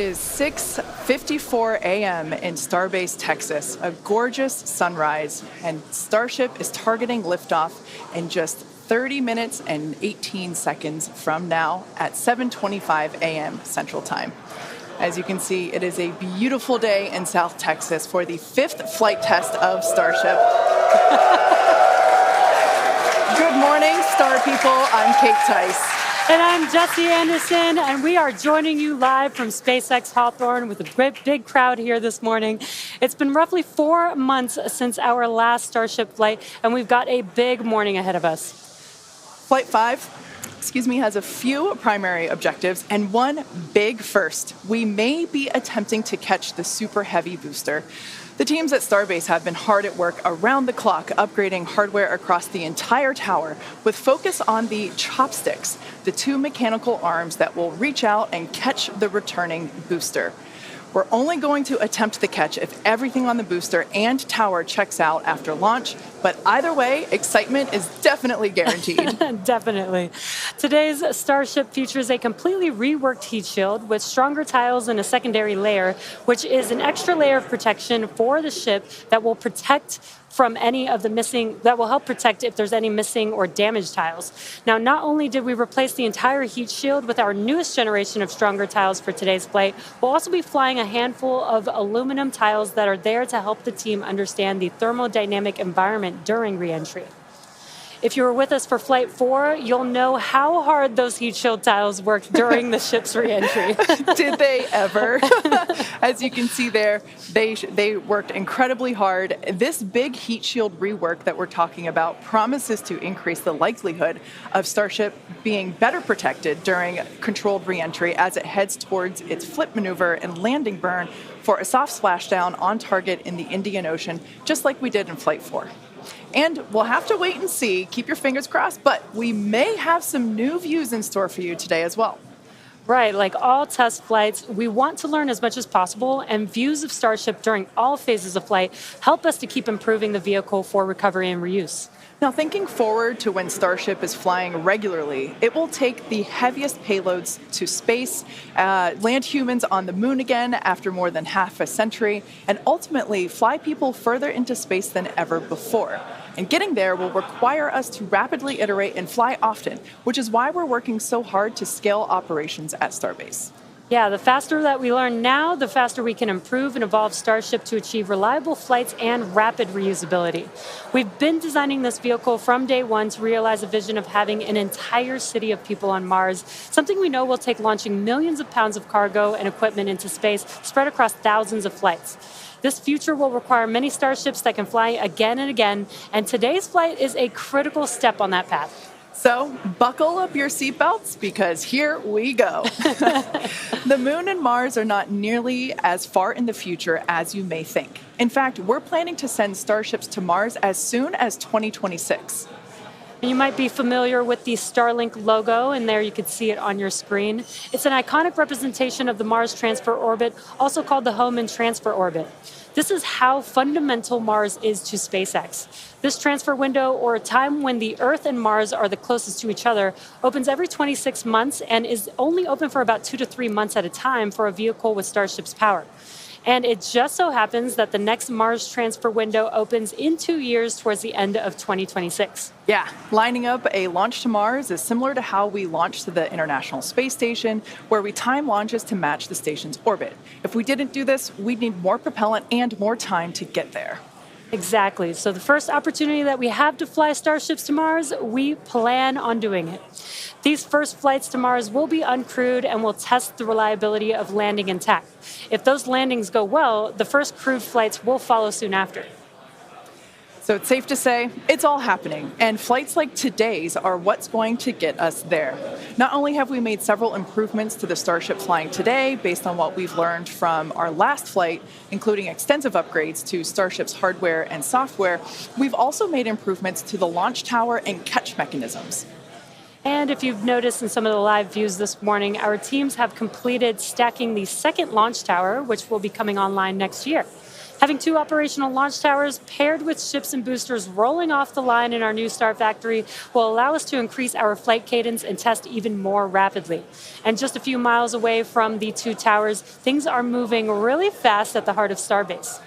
is 6:54 a.m. in Starbase, Texas, a gorgeous sunrise, and Starship is targeting liftoff in just 30 minutes and 18 seconds from now at 7:25 a.m. Central Time. As you can see, it is a beautiful day in South Texas for the 5th flight test of Starship. Good morning, Star people. I'm Kate Tice. And I'm Jesse Anderson, and we are joining you live from SpaceX Hawthorne with a great big crowd here this morning. It's been roughly 4 months since our last Starship flight, and we've got a big morning ahead of us. Flight 5, has a few primary objectives and one big first. We may be attempting to catch the Super Heavy booster. The teams at Starbase have been hard at work around the clock upgrading hardware across the entire tower with focus on the chopsticks, the 2 mechanical arms that will reach out and catch the returning booster. We're only going to attempt the catch if everything on the booster and tower checks out after launch, but either way, excitement is definitely guaranteed. Definitely. Today's Starship features a completely reworked heat shield with stronger tiles and a secondary layer, which is an extra layer of protection for the ship that will protect from any of the that will help protect if there's any missing or damaged tiles. Now, not only did we replace the entire heat shield with our newest generation of stronger tiles for today's flight, we'll also be flying a handful of aluminum tiles that are there to help the team understand the thermodynamic environment during re-entry. If you were with us for Flight 4, you'll know how hard those heat shield tiles worked during the ship's re-entry. Did they ever? As you can see there, they worked incredibly hard. This big heat shield rework that we're talking about promises to increase the likelihood of Starship being better protected during controlled re-entry as it heads towards its flip maneuver and landing burn for a soft splashdown on target in the Indian Ocean, just like we did in Flight 4. And we'll have to wait and see, keep your fingers crossed, but we may have some new views in store for you today as well. Right, like all test flights, we want to learn as much as possible, and views of Starship during all phases of flight help us to keep improving the vehicle for recovery and reuse. Now, thinking forward to when Starship is flying regularly, it will take the heaviest payloads to space, land humans on the moon again after more than half a century, and ultimately fly people further into space than ever before. And getting there will require us to rapidly iterate and fly often, which is why we're working so hard to scale operations at Starbase. Yeah, the faster that we learn now, the faster we can improve and evolve Starship to achieve reliable flights and rapid reusability. We've been designing this vehicle from day one to realize a vision of having an entire city of people on Mars, something we know will take launching millions of pounds of cargo and equipment into space spread across thousands of flights. This future will require many Starships that can fly again and again, and today's flight is a critical step on that path. So buckle up your seatbelts because here we go. The moon and Mars are not nearly as far in the future as you may think. In fact, we're planning to send Starships to Mars as soon as 2026. You might be familiar with the Starlink logo, and there you can see it on your screen. It's an iconic representation of the Mars transfer orbit, also called the Home and Transfer Orbit. This is how fundamental Mars is to SpaceX. This transfer window, or a time when the Earth and Mars are the closest to each other, opens every 26 months and is only open for about 2 to 3 months at a time for a vehicle with Starship's power. And it just so happens that the next Mars transfer window opens in 2 years towards the end of 2026. Yeah, lining up a launch to Mars is similar to how we launched to the International Space Station, where we time launches to match the station's orbit. If we didn't do this, we'd need more propellant and more time to get there. Exactly. So the first opportunity that we have to fly Starships to Mars, we plan on doing it. These first flights to Mars will be uncrewed and will test the reliability of landing intact. If those landings go well, the first crewed flights will follow soon after. So it's safe to say it's all happening, and flights like today's are what's going to get us there. Not only have we made several improvements to the Starship flying today based on what we've learned from our last flight, including extensive upgrades to Starship's hardware and software, we've also made improvements to the launch tower and catch mechanisms. And if you've noticed in some of the live views this morning, our teams have completed stacking the second launch tower, which will be coming online next year. Having two operational launch towers paired with ships and boosters rolling off the line in our new Star Factory will allow us to increase our flight cadence and test even more rapidly. And just a few miles away from the two towers, things are moving really fast at the heart of Starbase.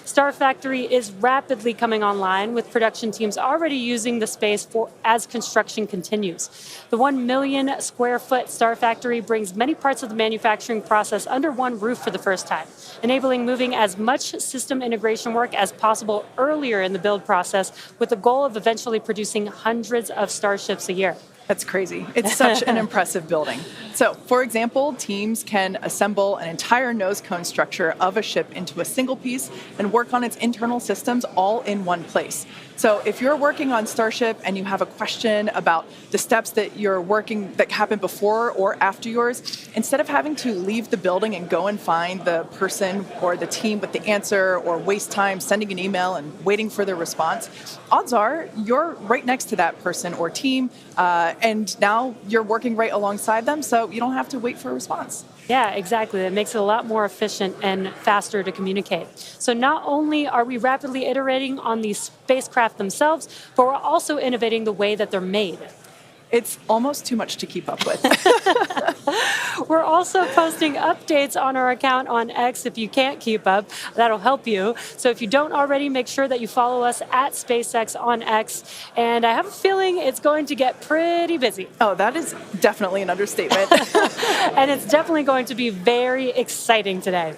Star Factory is rapidly coming online, with production teams already using the space as construction continues. The 1 million square foot Star Factory brings many parts of the manufacturing process under one roof for the first time, enabling moving as much system integration work as possible earlier in the build process, with the goal of eventually producing hundreds of starships a year. That's crazy. It's such an impressive building. So, for example, teams can assemble an entire nose cone structure of a ship into a single piece and work on its internal systems all in one place. So if you're working on Starship and you have a question about the steps that you're working that happen before or after yours, instead of having to leave the building and go and find the person or the team with the answer, or waste time sending an email and waiting for their response, odds are you're right next to that person or team, and now you're working right alongside them, so you don't have to wait for a response. Yeah, exactly. It makes it a lot more efficient and faster to communicate. So not only are we rapidly iterating on these spacecraft themselves, but we're also innovating the way that they're made. It's almost too much to keep up with. We're also posting updates on our account on X. If you can't keep up, that'll help you. So if you don't already, make sure that you follow us at SpaceX on X. And I have a feeling it's going to get pretty busy. Oh, that is definitely an understatement. And it's definitely going to be very exciting today.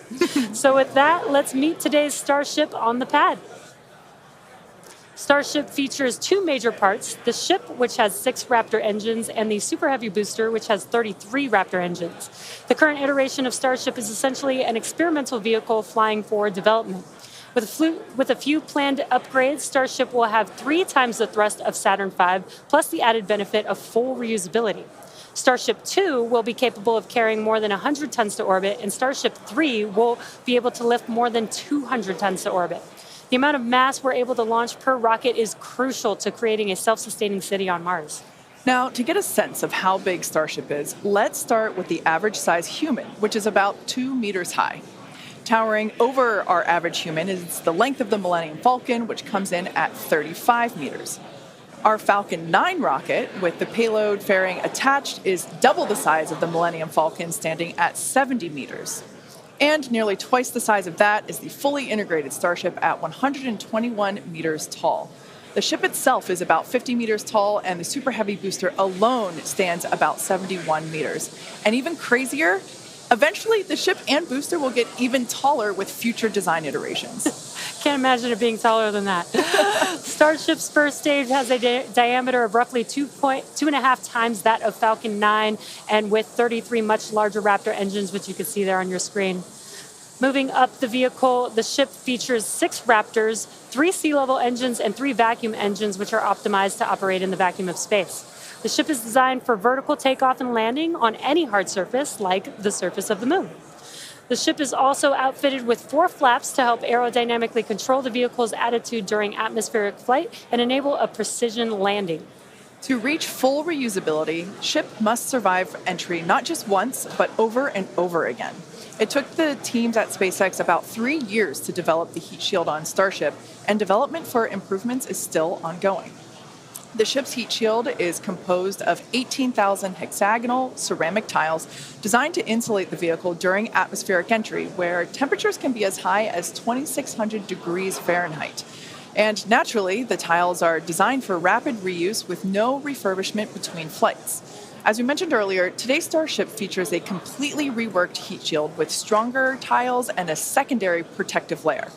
So with that, let's meet today's Starship on the pad. Starship features two major parts: the ship, which has 6 Raptor engines, and the Super Heavy booster, which has 33 Raptor engines. The current iteration of Starship is essentially an experimental vehicle flying for development. With a few planned upgrades, Starship will have 3 times the thrust of Saturn V, plus the added benefit of full reusability. Starship 2 will be capable of carrying more than 100 tons to orbit, and Starship 3 will be able to lift more than 200 tons to orbit. The amount of mass we're able to launch per rocket is crucial to creating a self-sustaining city on Mars. Now, to get a sense of how big Starship is, let's start with the average size human, which is about 2 meters high. Towering over our average human is the length of the Millennium Falcon, which comes in at 35 meters. Our Falcon 9 rocket, with the payload fairing attached, is double the size of the Millennium Falcon, standing at 70 meters. And nearly twice the size of that is the fully integrated Starship at 121 meters tall. The ship itself is about 50 meters tall, and the Super Heavy booster alone stands about 71 meters. And even crazier, eventually the ship and booster will get even taller with future design iterations. Can't imagine it being taller than that. Starship's first stage has a diameter of roughly 2.5 times that of Falcon 9, and with 33 much larger Raptor engines, which you can see there on your screen. Moving up the vehicle, the ship features 6 Raptors, 3 sea-level engines, and 3 vacuum engines, which are optimized to operate in the vacuum of space. The ship is designed for vertical takeoff and landing on any hard surface, like the surface of the moon. The ship is also outfitted with 4 flaps to help aerodynamically control the vehicle's attitude during atmospheric flight and enable a precision landing. To reach full reusability, ship must survive entry not just once, but over and over again. It took the teams at SpaceX about 3 years to develop the heat shield on Starship, and development for improvements is still ongoing. The ship's heat shield is composed of 18,000 hexagonal ceramic tiles designed to insulate the vehicle during atmospheric entry, where temperatures can be as high as 2,600 degrees Fahrenheit. And naturally, the tiles are designed for rapid reuse with no refurbishment between flights. As we mentioned earlier, today's Starship features a completely reworked heat shield with stronger tiles and a secondary protective layer.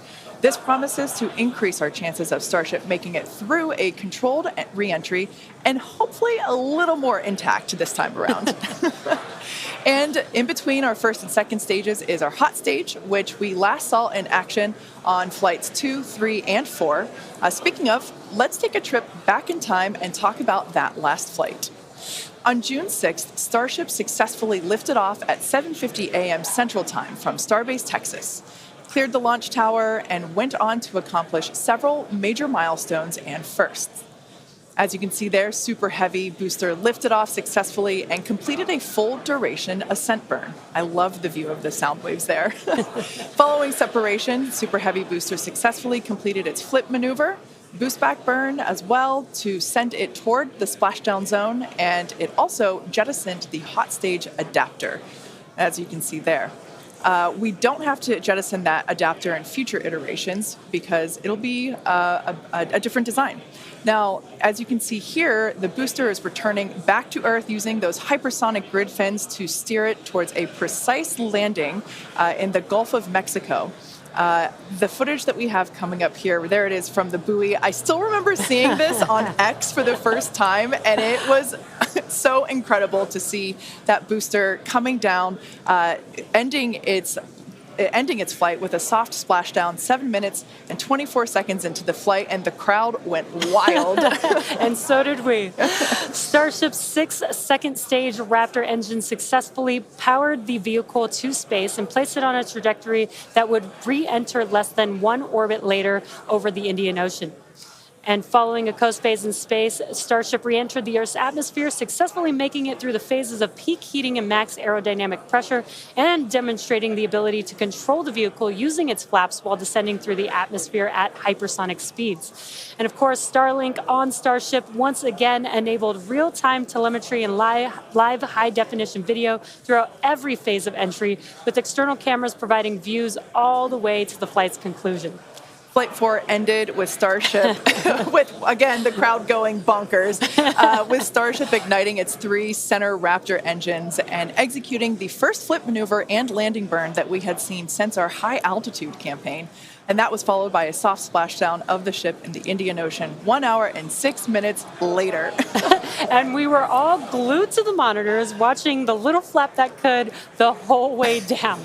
This promises to increase our chances of Starship making it through a controlled re-entry, and hopefully a little more intact this time around. And in between our first and second stages is our hot stage, which we last saw in action on flights 2, 3, and 4. Speaking of, let's take a trip back in time and talk about that last flight. On June 6th, Starship successfully lifted off at 7:50 a.m. Central Time from Starbase, Texas, cleared the launch tower, and went on to accomplish several major milestones and firsts. As you can see there, Super Heavy booster lifted off successfully and completed a full duration ascent burn. I love the view of the sound waves there. Following separation, Super Heavy booster successfully completed its flip maneuver, boost back burn as well to send it toward the splashdown zone, and it also jettisoned the hot stage adapter, as you can see there. We don't have to jettison that adapter in future iterations because it'll be a different design. Now, as you can see here, the booster is returning back to Earth using those hypersonic grid fins to steer it towards a precise landing in the Gulf of Mexico. The footage that we have coming up here, there it is from the buoy. I still remember seeing this on X for the first time, and it was so incredible to see that booster coming down, ending its flight with a soft splashdown 7 minutes and 24 seconds into the flight, and the crowd went wild. And so did we. Starship's 6th second stage Raptor engine successfully powered the vehicle to space and placed it on a trajectory that would re-enter less than one orbit later over the Indian Ocean. And following a coast phase in space, Starship re-entered the Earth's atmosphere, successfully making it through the phases of peak heating and max aerodynamic pressure, and demonstrating the ability to control the vehicle using its flaps while descending through the atmosphere at hypersonic speeds. And of course, Starlink on Starship once again enabled real-time telemetry and live high-definition video throughout every phase of entry, with external cameras providing views all the way to the flight's conclusion. Flight 4 ended with Starship, with, again, the crowd going bonkers, with Starship igniting its 3 center Raptor engines and executing the first flip maneuver and landing burn that we had seen since our high-altitude campaign. And that was followed by a soft splashdown of the ship in the Indian Ocean 1 hour and 6 minutes later. And we were all glued to the monitors watching the little flap that could the whole way down.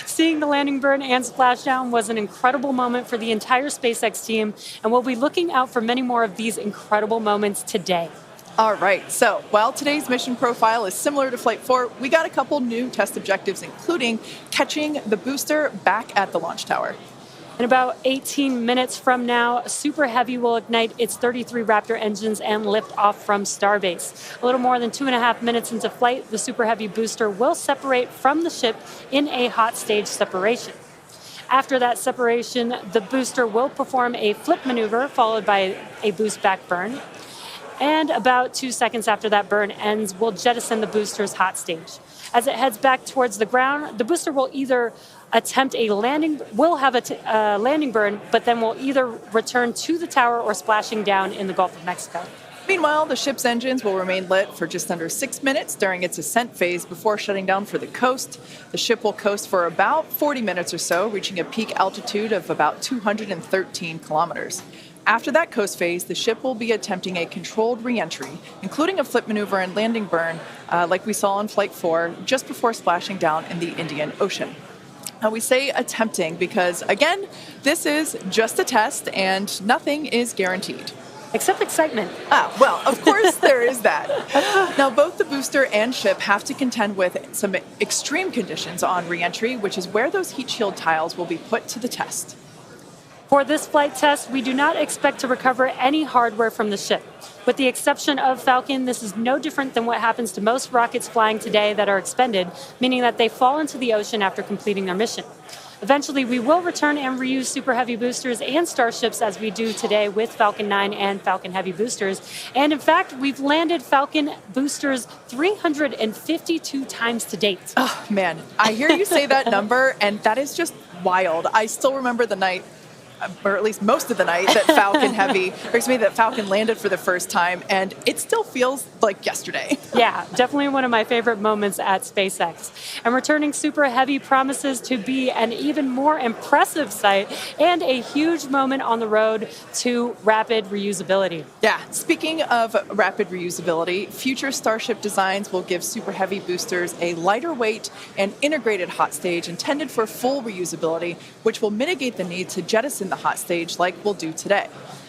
Seeing the landing burn and splashdown was an incredible moment for the entire SpaceX team, and we'll be looking out for many more of these incredible moments today. All right, so while today's mission profile is similar to Flight 4, we got a couple new test objectives, including catching the booster back at the launch tower. In about 18 minutes from now, Super Heavy will ignite its 33 Raptor engines and lift off from Starbase. A little more than 2.5 minutes into flight, the Super Heavy booster will separate from the ship in a hot stage separation. After that separation, the booster will perform a flip maneuver followed by a boost back burn. And about 2 seconds after that burn ends, we'll jettison the booster's hot stage. As it heads back towards the ground, the booster will either attempt a landing, landing burn, but then will either return to the tower or splashing down in the Gulf of Mexico. Meanwhile, the ship's engines will remain lit for just under 6 minutes during its ascent phase before shutting down for the coast. The ship will coast for about 40 minutes or so, reaching a peak altitude of about 213 kilometers. After that coast phase, the ship will be attempting a controlled re-entry, including a flip maneuver and landing burn, like we saw on Flight 4, just before splashing down in the Indian Ocean. Now, we say attempting because, again, this is just a test and nothing is guaranteed. Except excitement. Well, of course there is that. Now, both the booster and ship have to contend with some extreme conditions on re-entry, which is where those heat shield tiles will be put to the test. For this flight test, we do not expect to recover any hardware from the ship. With the exception of Falcon, this is no different than what happens to most rockets flying today that are expended, meaning that they fall into the ocean after completing their mission. Eventually, we will return and reuse Super Heavy boosters and Starships as we do today with Falcon 9 and Falcon Heavy boosters. And in fact, we've landed Falcon boosters 352 times to date. Oh, man, I hear you say that number, and that is just wild. I still remember the night, or at least most of the night, that that Falcon landed for the first time, and it still feels like yesterday. Yeah, definitely one of my favorite moments at SpaceX. And returning Super Heavy promises to be an even more impressive sight and a huge moment on the road to rapid reusability. Yeah, speaking of rapid reusability, future Starship designs will give Super Heavy boosters a lighter weight and integrated hot stage intended for full reusability, which will mitigate the need to jettison the hot stage like we'll do today.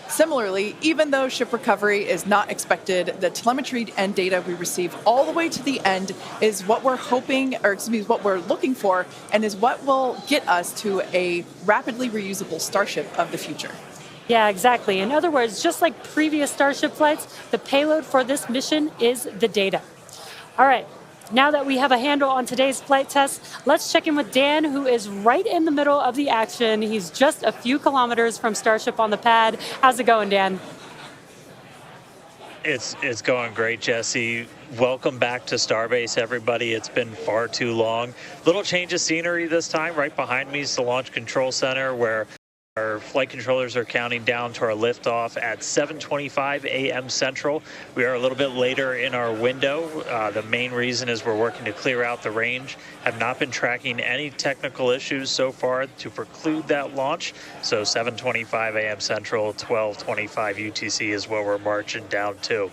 Similarly, even though ship recovery is not expected, the telemetry and data we receive all the way to the end is what we're what we're looking for, and is what will get us to a rapidly reusable Starship of the future. Yeah, exactly. In other words, just like previous Starship flights, the payload for this mission is the data. All right. Now that we have a handle on today's flight test, let's check in with Dan, who is right in the middle of the action. He's just a few kilometers from Starship on the pad. How's it going, Dan? It's going great, Jesse. Welcome back to Starbase, everybody. It's been far too long. Little change of scenery this time. Right behind me is the Launch Control Center, where our flight controllers are counting down to our liftoff at 7:25 a.m. Central. We are a little bit later in our window. The main reason is we're working to clear out the range. Have not been tracking any technical issues so far to preclude that launch. So 7:25 a.m. Central, 12:25 UTC is what we're marching down to.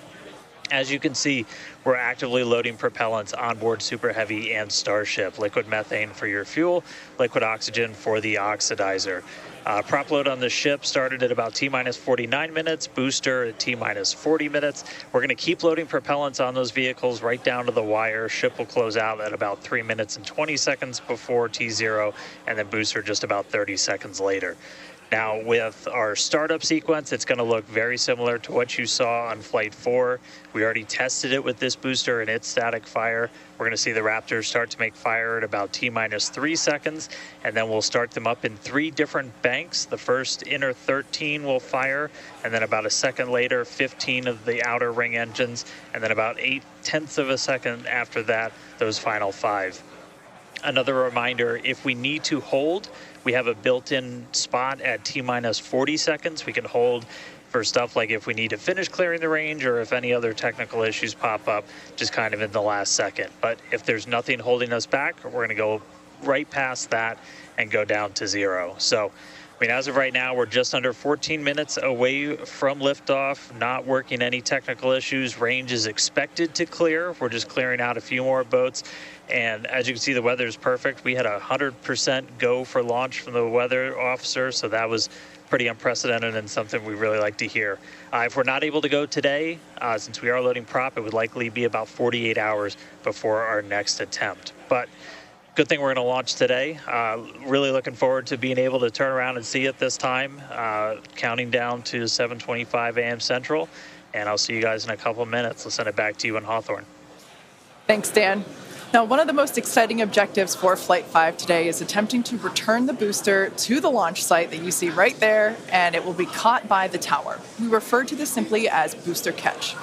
As you can see, we're actively loading propellants on board Super Heavy and Starship. Liquid methane for your fuel, liquid oxygen for the oxidizer. Prop load on the ship started at about T-minus 49 minutes, booster at T-minus 40 minutes. We're going to keep loading propellants on those vehicles right down to the wire. Ship will close out at about 3 minutes and 20 seconds before T0, and then booster just about 30 seconds later. Now, with our startup sequence, it's going to look very similar to what you saw on Flight 4. We already tested it with this booster and its static fire. We're going to see the Raptors start to make fire at about T-minus 3 seconds, and then we'll start them up in 3 different banks. The first inner 13 will fire, and then about a second later, 15 of the outer ring engines, and then about 0.8 of a second after that, those final 5. Another reminder, if we need to hold, we have a built-in spot at T-minus 40 seconds. We can hold for stuff like if we need to finish clearing the range or if any other technical issues pop up, just kind of in the last second. But if there's nothing holding us back, we're going to go right past that and go down to 0. So, I mean, as of right now, we're just under 14 minutes away from liftoff, not working any technical issues. Range is expected to clear. We're just clearing out a few more boats. And as you can see, the weather is perfect. We had 100% go for launch from the weather officer, so that was pretty unprecedented and something we really like to hear. If we're not able to go today, since we are loading prop, it would likely be about 48 hours before our next attempt. But good thing we're going to launch today. Really looking forward to being able to turn around and see it this time, counting down to 7:25 a.m. Central. And I'll see you guys in a couple of minutes. I'll send it back to you in Hawthorne. Thanks, Dan. Now, one of the most exciting objectives for Flight 5 today is attempting to return the booster to the launch site that you see right there, and it will be caught by the tower. We refer to this simply as booster catch.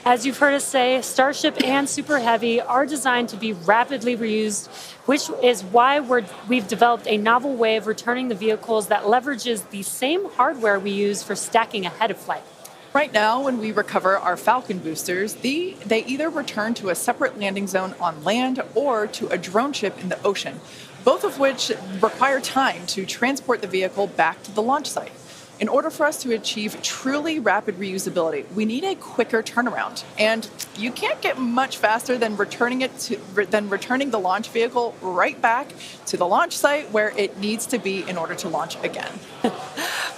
As you've heard us say, Starship and Super Heavy are designed to be rapidly reused, which is why we've developed a novel way of returning the vehicles that leverages the same hardware we use for stacking ahead of flight. Right now, when we recover our Falcon boosters, they either return to a separate landing zone on land or to a drone ship in the ocean, both of which require time to transport the vehicle back to the launch site. In order for us to achieve truly rapid reusability, we need a quicker turnaround. And you can't get much faster than returning the launch vehicle right back to the launch site where it needs to be in order to launch again.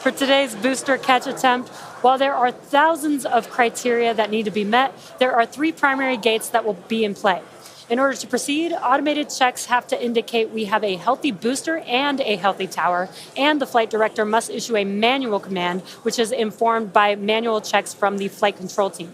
For today's booster catch attempt, while there are thousands of criteria that need to be met, there are 3 primary gates that will be in play. In order to proceed, automated checks have to indicate we have a healthy booster and a healthy tower, and the flight director must issue a manual command, which is informed by manual checks from the flight control team.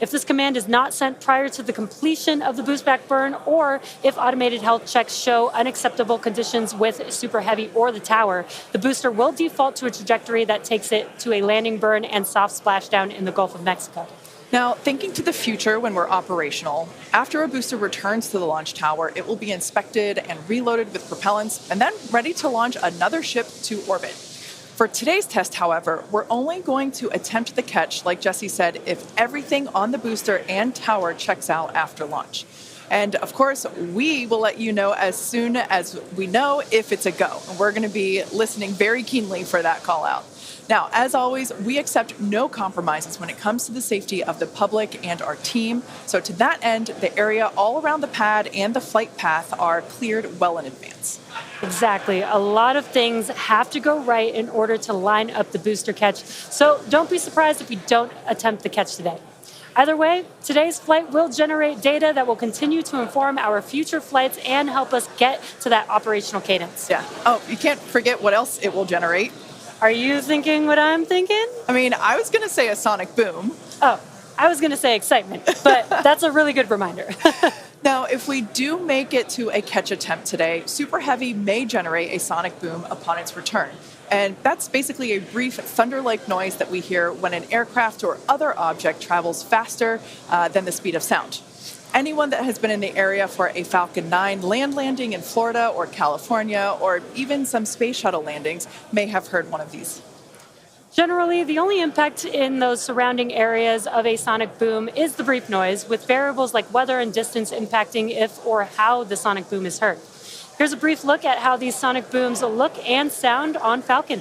If this command is not sent prior to the completion of the boost back burn, or if automated health checks show unacceptable conditions with Super Heavy or the tower, the booster will default to a trajectory that takes it to a landing burn and soft splashdown in the Gulf of Mexico. Now, thinking to the future when we're operational, after a booster returns to the launch tower, it will be inspected and reloaded with propellants and then ready to launch another ship to orbit. For today's test, however, we're only going to attempt the catch, like Jesse said, if everything on the booster and tower checks out after launch. And of course, we will let you know as soon as we know if it's a go. And we're going to be listening very keenly for that call out. Now, as always, we accept no compromises when it comes to the safety of the public and our team. So to that end, the area all around the pad and the flight path are cleared well in advance. Exactly. A lot of things have to go right in order to line up the booster catch. So don't be surprised if we don't attempt the catch today. Either way, today's flight will generate data that will continue to inform our future flights and help us get to that operational cadence. Yeah. Oh, you can't forget what else it will generate. Are you thinking what I'm thinking? I mean, I was going to say a sonic boom. Oh, I was going to say excitement, but that's a really good reminder. Now, if we do make it to a catch attempt today, Super Heavy may generate a sonic boom upon its return. And that's basically a brief thunder-like noise that we hear when an aircraft or other object travels faster than the speed of sound. Anyone that has been in the area for a Falcon 9 land landing in Florida or California, or even some space shuttle landings, may have heard one of these. Generally, the only impact in those surrounding areas of a sonic boom is the brief noise, with variables like weather and distance impacting if or how the sonic boom is heard. Here's a brief look at how these sonic booms look and sound on Falcon.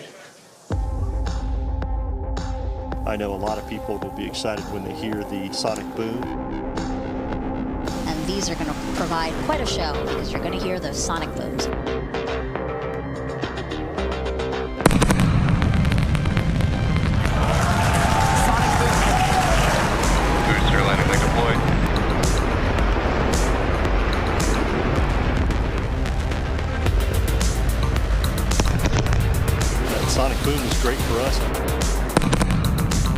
I know a lot of people will be excited when they hear the sonic boom. And these are going to provide quite a show because you're going to hear those sonic booms. Booster landing leg deployed. That sonic boom is great for us.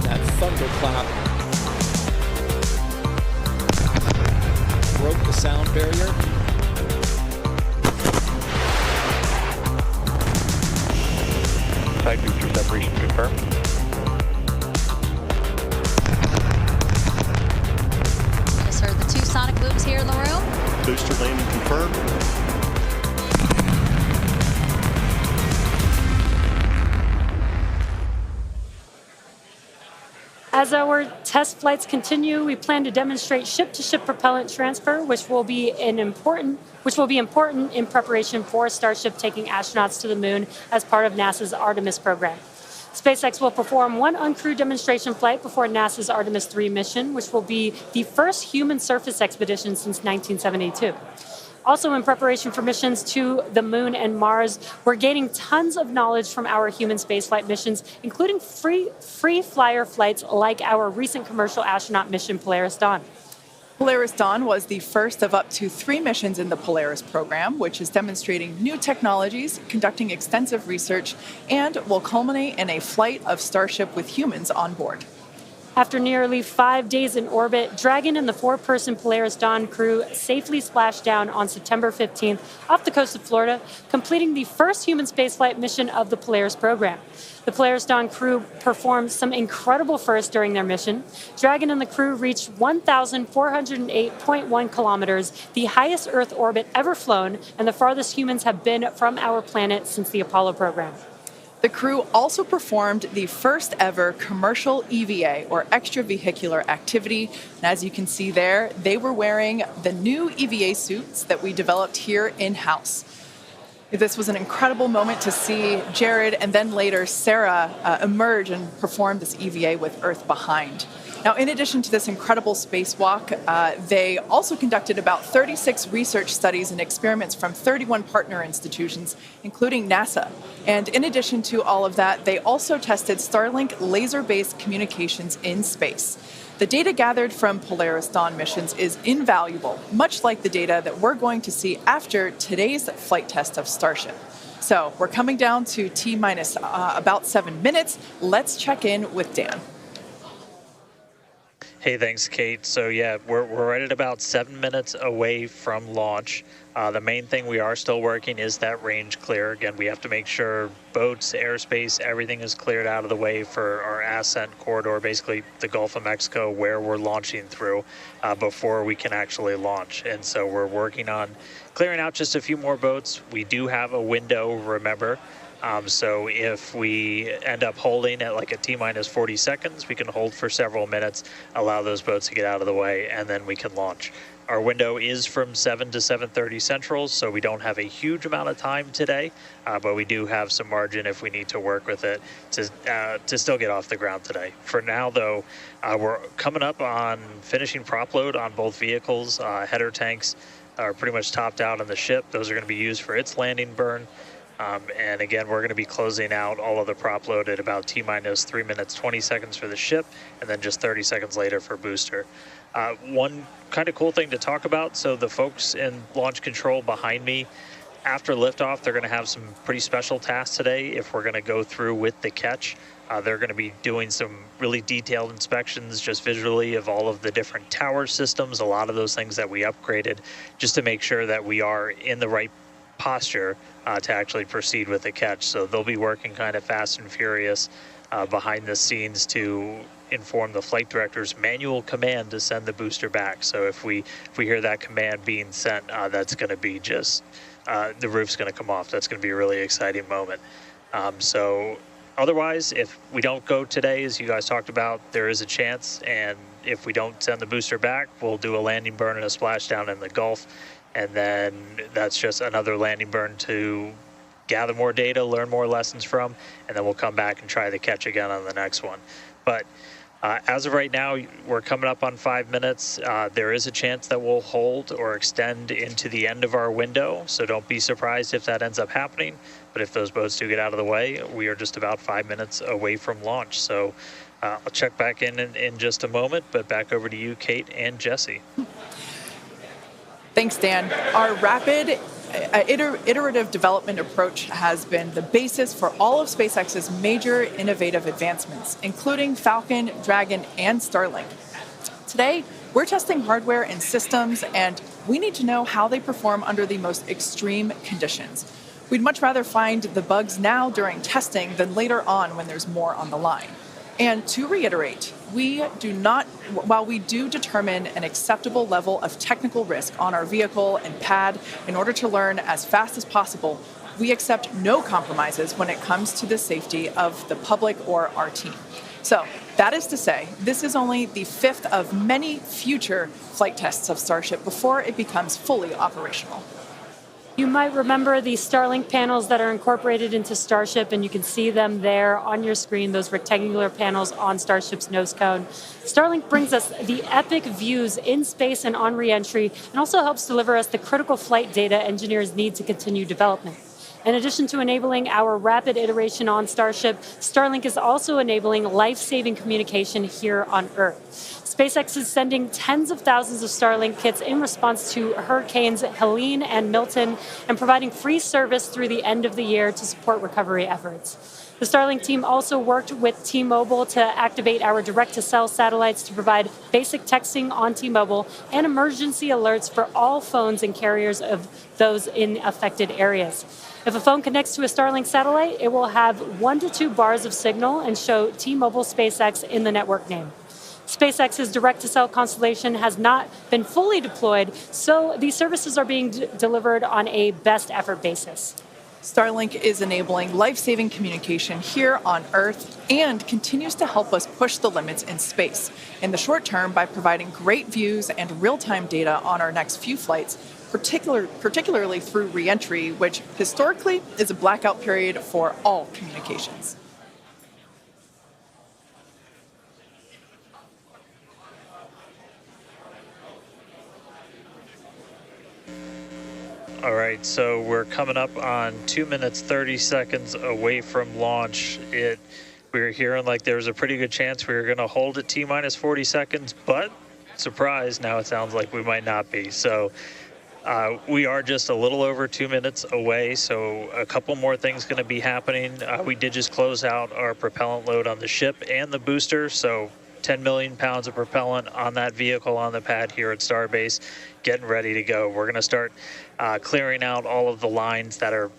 That thunderclap broke the sound barrier. Side booster separation confirmed. Just heard the two sonic booms here in the room. Booster landing confirmed. As our test flights continue, we plan to demonstrate ship-to-ship propellant transfer, which will be important in preparation for Starship taking astronauts to the moon as part of NASA's Artemis program. SpaceX will perform one uncrewed demonstration flight before NASA's Artemis 3 mission, which will be the first human surface expedition since 1972. Also, in preparation for missions to the moon and Mars, we're gaining tons of knowledge from our human spaceflight missions, including free flyer flights like our recent commercial astronaut mission, Polaris Dawn. Polaris Dawn was the first of up to 3 missions in the Polaris program, which is demonstrating new technologies, conducting extensive research, and will culminate in a flight of Starship with humans on board. After nearly 5 days in orbit, Dragon and the 4-person Polaris Dawn crew safely splashed down on September 15th off the coast of Florida, completing the first human spaceflight mission of the Polaris program. The Polaris Dawn crew performed some incredible firsts during their mission. Dragon and the crew reached 1,408.1 kilometers, the highest Earth orbit ever flown, and the farthest humans have been from our planet since the Apollo program. The crew also performed the first ever commercial EVA, or extravehicular activity. And as you can see there, they were wearing the new EVA suits that we developed here in-house. This was an incredible moment to see Jared and then later Sarah emerge and perform this EVA with Earth behind. Now, in addition to this incredible spacewalk, they also conducted about 36 research studies and experiments from 31 partner institutions, including NASA. And in addition to all of that, they also tested Starlink laser-based communications in space. The data gathered from Polaris Dawn missions is invaluable, much like the data that we're going to see after today's flight test of Starship. So we're coming down to T-minus about 7 minutes. Let's check in with Dan. Hey, thanks, Kate. So yeah, we're right at about 7 minutes away from launch. The main thing we are still working is that range clear. Again, we have to make sure boats, airspace, everything is cleared out of the way for our ascent corridor, basically the Gulf of Mexico, where we're launching through before we can actually launch. And so we're working on clearing out just a few more boats. We do have a window, remember. So if we end up holding at like a T-minus 40 seconds, we can hold for several minutes, allow those boats to get out of the way, and then we can launch. Our window is from 7 to 7:30 Central, so we don't have a huge amount of time today, but we do have some margin if we need to work with it to still get off the ground today. For now, though, we're coming up on finishing prop load on both vehicles. Header tanks are pretty much topped out on the ship. Those are going to be used for its landing burn. And again, we're going to be closing out all of the prop load at about T-minus 3 minutes, 20 seconds for the ship, and then just 30 seconds later for booster. One kind of cool thing to talk about, so the folks in launch control behind me, after liftoff, they're going to have some pretty special tasks today if we're going to go through with the catch. They're going to be doing some really detailed inspections just visually of all of the different tower systems, a lot of those things that we upgraded, just to make sure that we are in the right posture to actually proceed with the catch. So they'll be working kind of fast and furious behind the scenes to inform the flight director's manual command to send the booster back. So if we hear that command being sent, that's going to be just the roof's going to come off. That's going to be a really exciting moment. So otherwise, if we don't go today, as you guys talked about, there is a chance. And if we don't send the booster back, we'll do a landing burn and a splashdown in the Gulf. And then that's just another landing burn to gather more data, learn more lessons from, and then we'll come back and try the catch again on the next one. But as of right now, we're coming up on 5 minutes. There is a chance that we'll hold or extend into the end of our window, so don't be surprised if that ends up happening. But if those boats do get out of the way, we are just about 5 minutes away from launch. So I'll check back in just a moment, but back over to you, Kate and Jesse. Thanks, Dan. Our rapid iterative development approach has been the basis for all of SpaceX's major innovative advancements, including Falcon, Dragon, and Starlink. Today, we're testing hardware and systems, and we need to know how they perform under the most extreme conditions. We'd much rather find the bugs now during testing than later on when there's more on the line. And to reiterate, while we do determine an acceptable level of technical risk on our vehicle and pad in order to learn as fast as possible, we accept no compromises when it comes to the safety of the public or our team. So that is to say, this is only the fifth of many future flight tests of Starship before it becomes fully operational. You might remember the Starlink panels that are incorporated into Starship, and you can see them there on your screen, those rectangular panels on Starship's nose cone. Starlink brings us the epic views in space and on re-entry, and also helps deliver us the critical flight data engineers need to continue development. In addition to enabling our rapid iteration on Starship, Starlink is also enabling life-saving communication here on Earth. SpaceX is sending tens of thousands of Starlink kits in response to Hurricanes Helene and Milton, and providing free service through the end of the year to support recovery efforts. The Starlink team also worked with T-Mobile to activate our direct-to-cell satellites to provide basic texting on T-Mobile and emergency alerts for all phones and carriers of those in affected areas. If a phone connects to a Starlink satellite, it will have 1 to 2 bars of signal and show T-Mobile SpaceX in the network name. SpaceX's direct-to-cell constellation has not been fully deployed, so these services are being delivered on a best effort basis. Starlink is enabling life-saving communication here on Earth and continues to help us push the limits in space. In the short term, by providing great views and real-time data on our next few flights, particularly through re-entry, which historically is a blackout period for all communications. All right, so we're coming up on 2 minutes, 30 seconds away from launch. We were hearing like there was a pretty good chance we were going to hold at T-minus 40 seconds, but surprise, now it sounds like we might not be. So we are just a little over 2 minutes away, so a couple more things going to be happening. We did just close out our propellant load on the ship and the booster, so 10 million pounds of propellant on that vehicle on the pad here at Starbase, getting ready to go. We're going to start clearing out all of the lines that are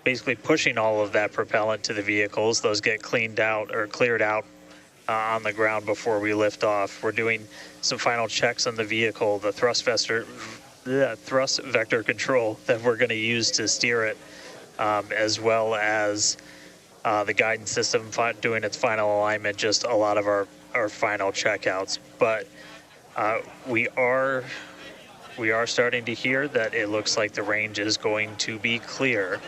basically pushing all of that propellant to the vehicles. Those get cleaned out or cleared out on the ground before we lift off. We're doing some final checks on the vehicle, the thrust vector control that we're going to use to steer it, as well as the guidance system doing its final alignment, just a lot of our final checkouts. But we are starting to hear that it looks like the range is going to be clear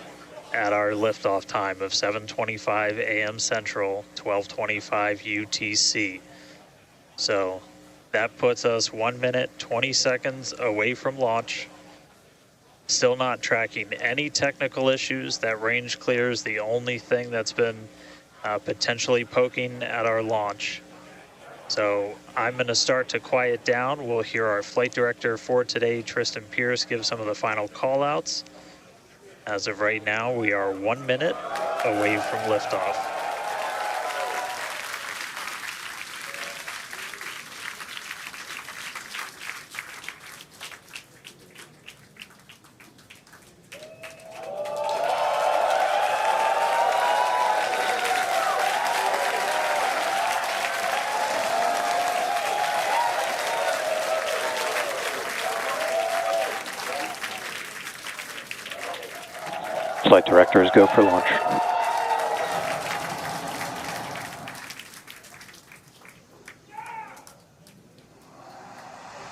at our liftoff time of 7:25 a.m. Central, 12:25 UTC. So that puts us 1 minute, 20 seconds away from launch. Still not tracking any technical issues. That range clear is the only thing that's been potentially poking at our launch. So I'm going to start to quiet down. We'll hear our flight director for today, Tristan Pierce, give some of the final call outs. As of right now, we are 1 minute away from liftoff. Flight directors go for launch.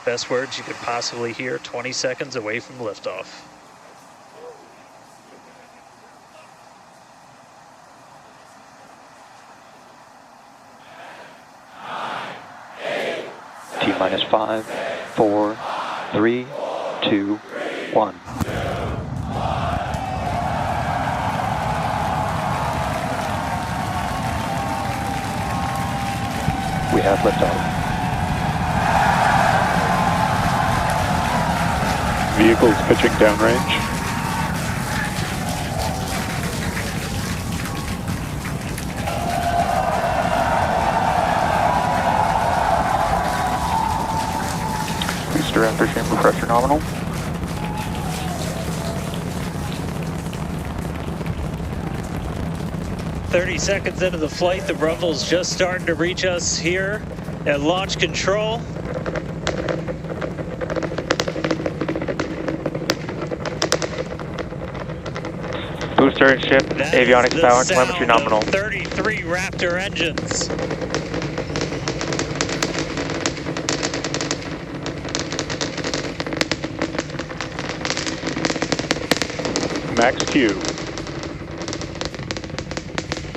Best words you could possibly hear, 20 seconds away from liftoff. T-minus 5, 4, 3, 2, 1. We have liftoff. Vehicles pitching downrange. Booster after chamber pressure nominal. "30 seconds into the flight, the rumble's just starting to reach us here at launch control. Booster and ship, That avionics is the power, sound telemetry nominal. of 33 Raptor engines. Max Q.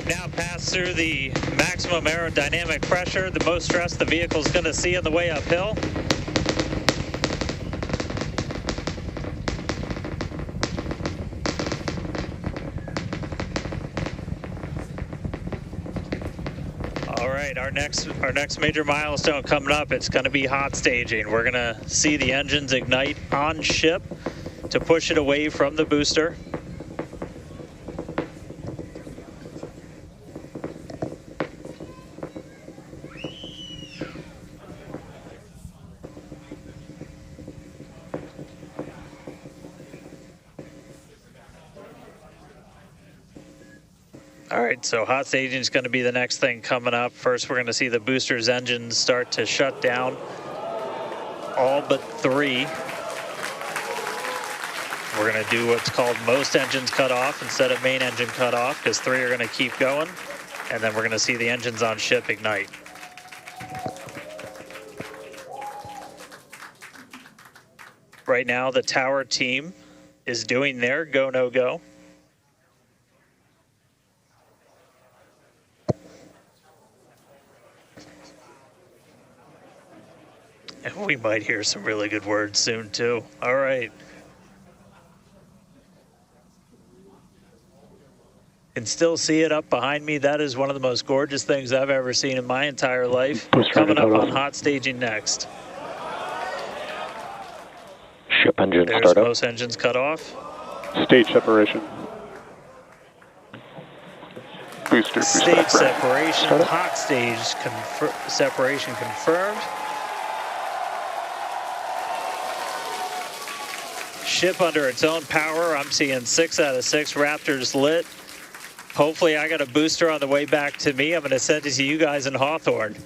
Now pass through the maximum aerodynamic pressure, the most stress the vehicle's going to see on the way uphill. All right, our next major milestone coming up, it's going to be hot staging. We're going to see the engines ignite on ship to push it away from the booster. All right, so hot staging is going to be the next thing coming up. First, we're going to see the booster's engines start to shut down, all but 3. We're going to do what's called most engines cut off instead of main engine cut off, because 3 are going to keep going, and then we're going to see the engines on ship ignite. Right now, the tower team is doing their go, no go. And we might hear some really good words soon, too. All right. Can still see it up behind me. That is one of the most gorgeous things I've ever seen in my entire life. Coming up on hot staging next. Ship engine There's startup. most engines cut off. Stage separation. Booster Stage separate. separation, Startup. hot stage separation confirmed. Ship under its own power. I'm seeing 6 out of 6 Raptors lit. Hopefully I got a booster on the way back to me. I'm going to send it to you guys in Hawthorne.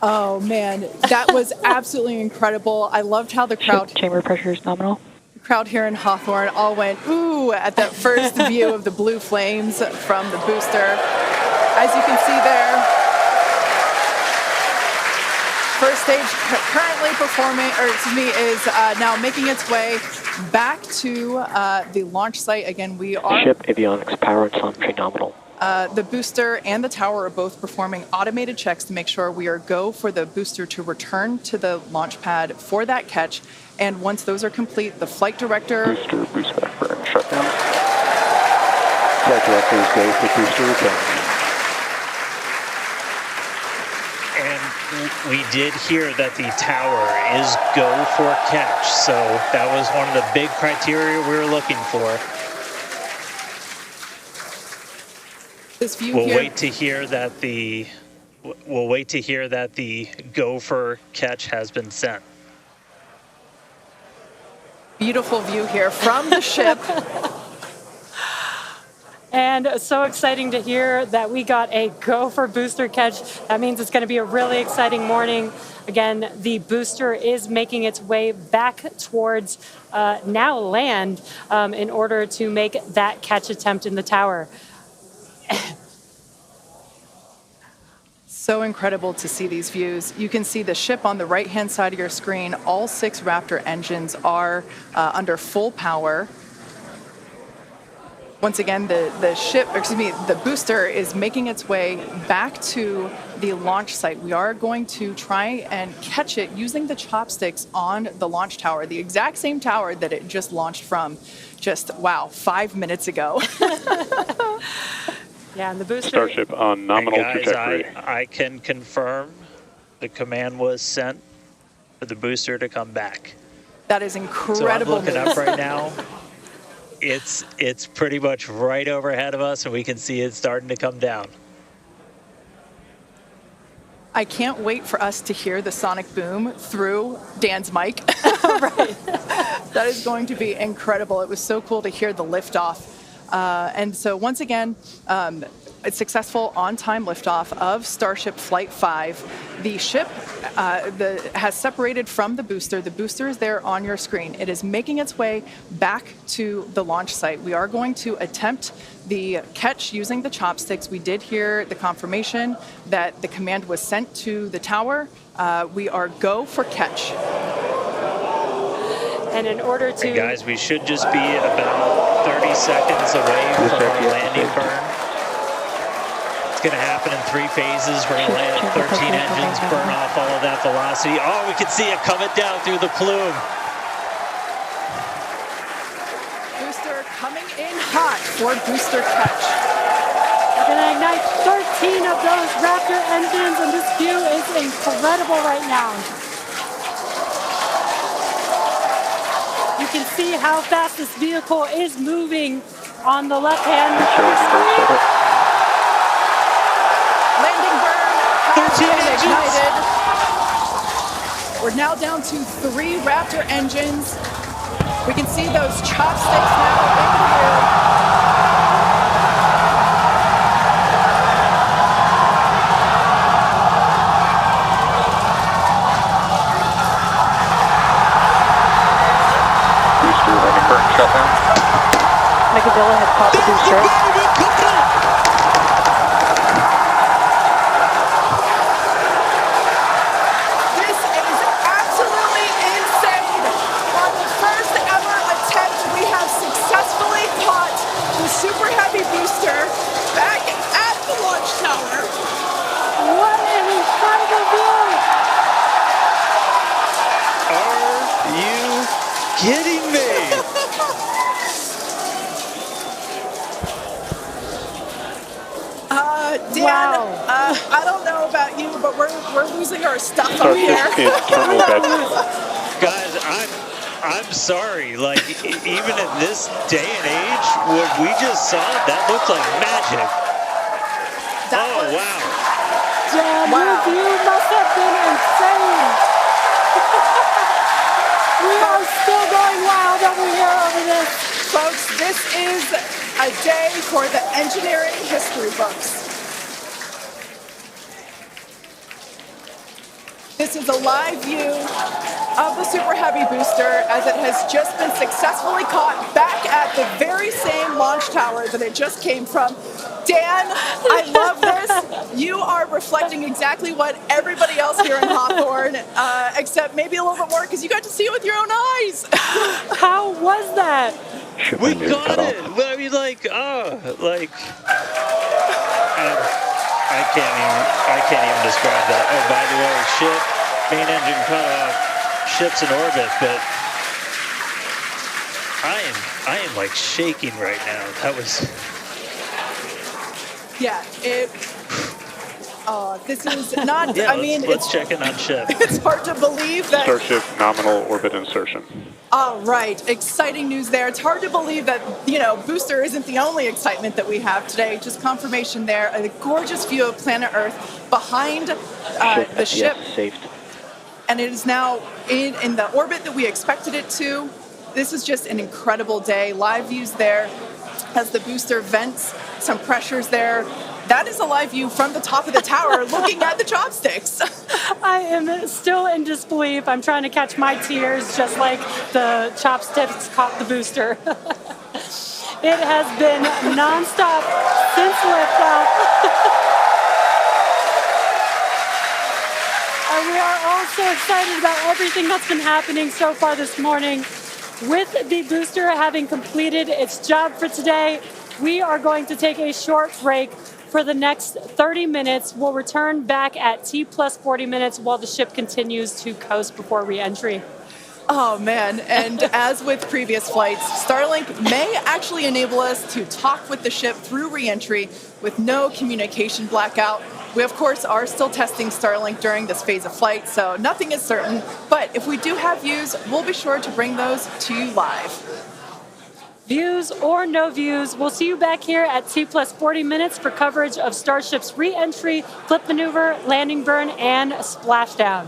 Oh man, that was absolutely incredible. I loved how the Chamber pressure is nominal. crowd here in Hawthorne all went ooh at that first view of the blue flames from the booster. As you can see there, first stage currently performing, or excuse me, is now making its way back to the launch site. Again, we are... Ship avionics power and telemetry nominal. The booster and the tower are both performing automated checks to make sure we are go for the booster to return to the launch pad for that catch. And once those are complete, the flight director... Booster, boost back burn, shutdown. Flight directors go for booster return. And we did hear that the tower is go for catch. So that was one of the big criteria we were looking for. This view We'll here. wait to hear that the go for catch has been sent. Beautiful view here from the ship. And so exciting to hear that we got a go for booster catch. That means it's going to be a really exciting morning. Again, the booster is making its way back towards now land in order to make that catch attempt in the tower. So incredible to see these views. You can see the ship on the right-hand side of your screen. All 6 Raptor engines are under full power. Once again, the booster is making its way back to the launch site. We are going to try and catch it using the chopsticks on the launch tower, the exact same tower that it just launched from just, 5 minutes ago. Yeah, and the booster. Starship on nominal And guys, trajectory. I can confirm the command was sent for the booster to come back. That is So I'm incredible looking news. up right now. It's pretty much right overhead of us, and we can see it starting to come down. I can't wait for us to hear the sonic boom through Dan's mic. Right. That is going to be incredible. It was so cool to hear the liftoff. And so once again, a successful on-time liftoff of Starship Flight 5. The ship has separated from the booster. The booster is there on your screen. It is making its way back to the launch site. We are going to attempt the catch using the chopsticks. We did hear the confirmation that the command was sent to the tower. We are go for catch. And in order to... And guys, we should just be about 30 seconds away from our landing burn. It's going to happen in 3 phases. We're going to land 13 engines, burn off all of that velocity. Oh, we can see it coming down through the plume. Booster coming in hot for booster catch. We're going to ignite 13 of those Raptor engines, and this view is incredible right now. You can see how fast this vehicle is moving on the left-hand screen. Landing burn has 13 been engines. ignited. We're now down to 3 Raptor engines. We can see those chopsticks now in view. Booster landing burn shutdown. Megavilla has caught the booster. This is absolutely insane. On the first ever attempt, we have successfully caught the Super Heavy booster back at the launch tower. What an incredible view! Are you kidding me? Dan, Wow. I don't know about you, but we're losing our stuff up here. Starship in terminal bed. Guys, I'm sorry. Like, even in this day and age, what we just saw, that looked like magic. Oh, wow. Dan, Wow. your view must have been insane. We are still going wild over here over this. Folks, this is a day for the engineering history books. This is a live view of the Super Heavy booster as it has just been successfully caught back at the very same launch tower that it just came from. Dan, I love this. You are reflecting exactly what everybody else here in Hawthorne, except maybe a little bit more because you got to see it with your own eyes. How was that? Ship We engine got cut it. off. But I mean, like, I can't even describe that. Oh, by the way, ship, main engine cut off, ship's in orbit, but I am like shaking right now. That was, Yeah, Oh, this is not, Yeah, I mean, let's check in on ship. it's hard to believe that. Starship nominal orbit insertion. All right, exciting news there. It's hard to believe that, booster isn't the only excitement that we have today. Just confirmation there. A gorgeous view of planet Earth behind the ship. Yes, saved. And it is now in the orbit that we expected it to. This is just an incredible day. Live views there as the booster vents, some pressures there. That is a live view from the top of the tower looking at the chopsticks. I am still in disbelief. I'm trying to catch my tears just like the chopsticks caught the booster. It has been nonstop since liftoff. And we are all so excited about everything that's been happening so far this morning. With the booster having completed its job for today, we are going to take a short break for the next 30 minutes. We'll return back at T plus 40 minutes while the ship continues to coast before re-entry. Oh, man. And as with previous flights, Starlink may actually enable us to talk with the ship through re-entry with no communication blackout. We, of course, are still testing Starlink during this phase of flight, so nothing is certain. But if we do have views, we'll be sure to bring those to you live. Views or no views, we'll see you back here at T plus 40 minutes for coverage of Starship's re-entry, flip maneuver, landing burn, and splashdown.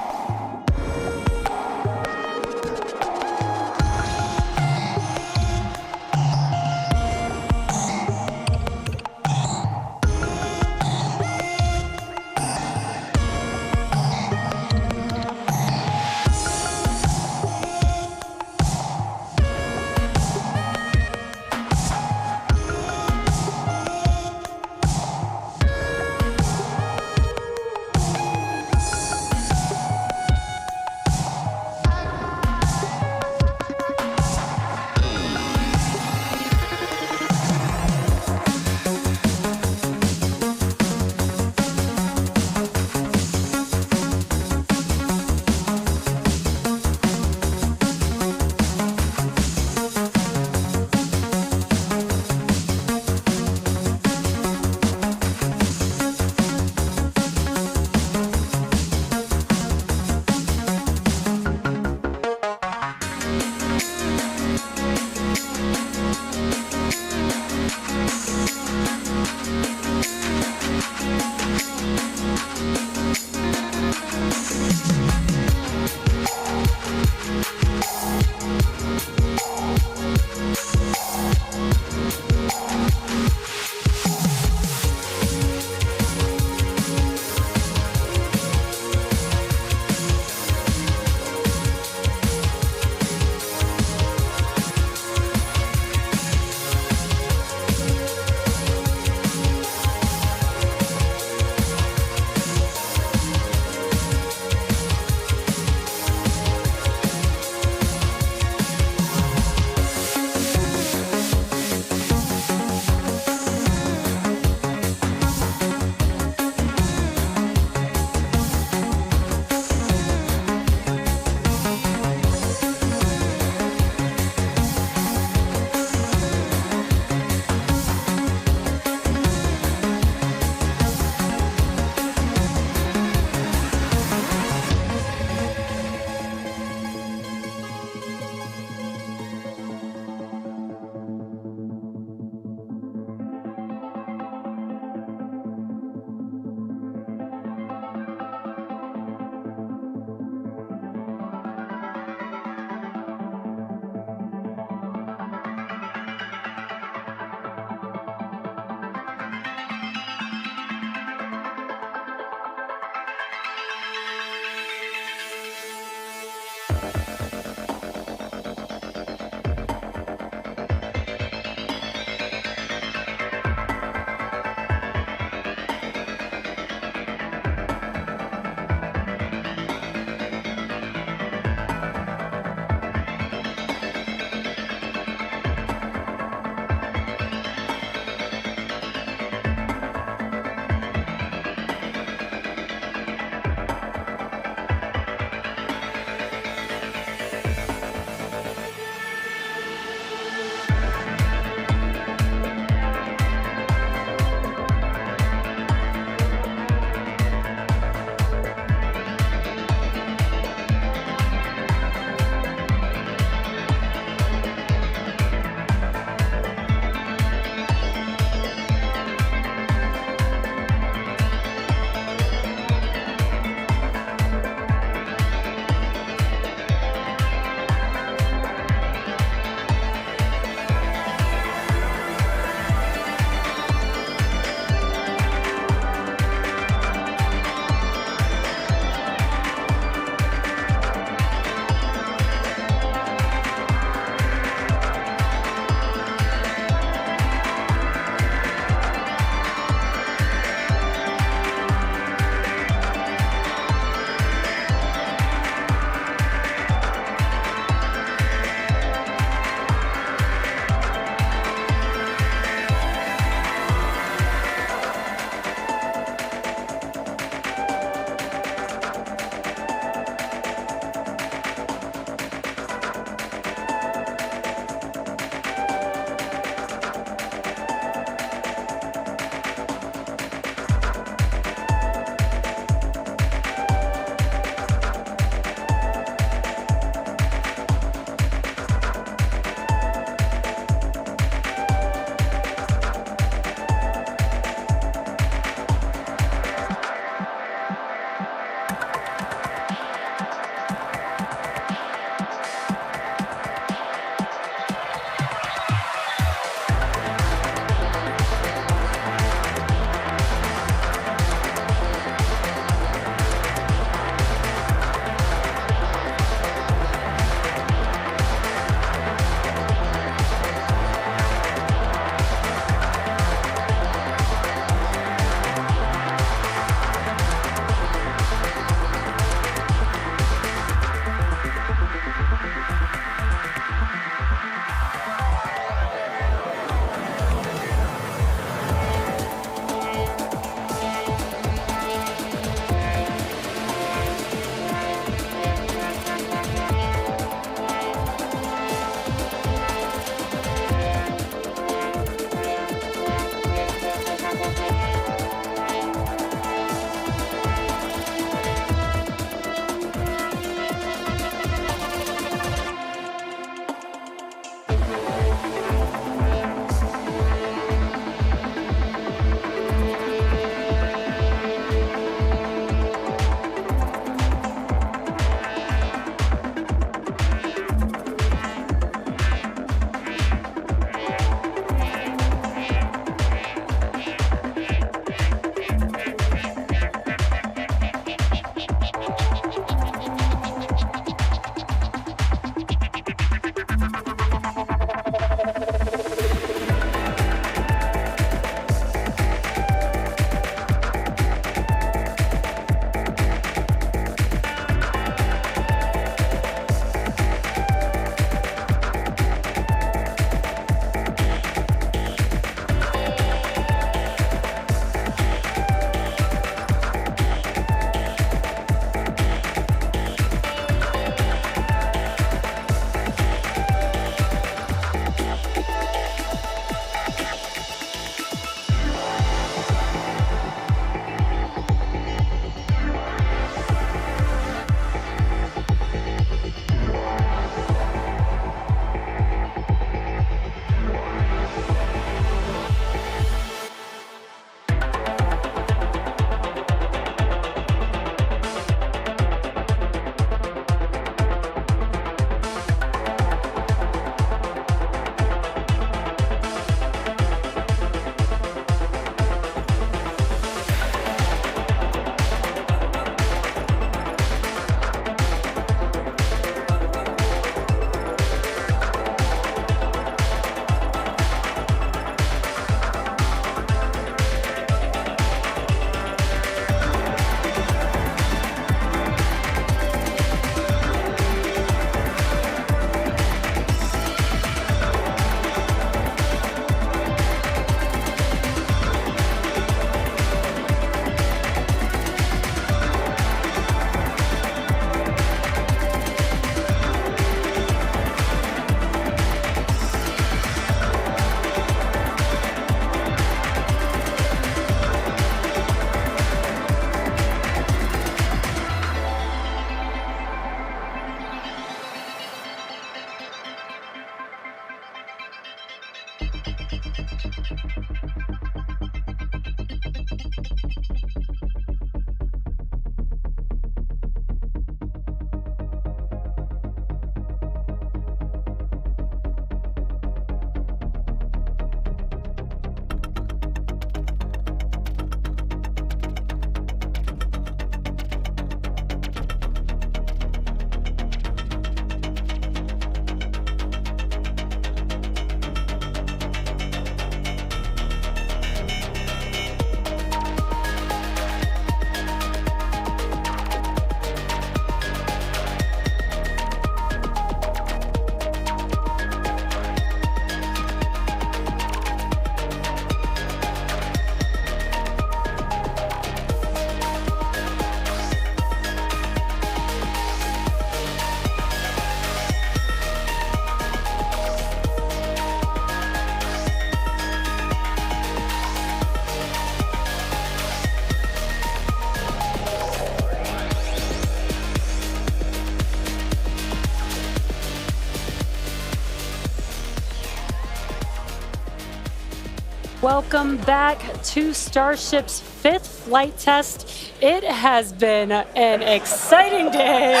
Welcome back to Starship's 5th flight test. It has been an exciting day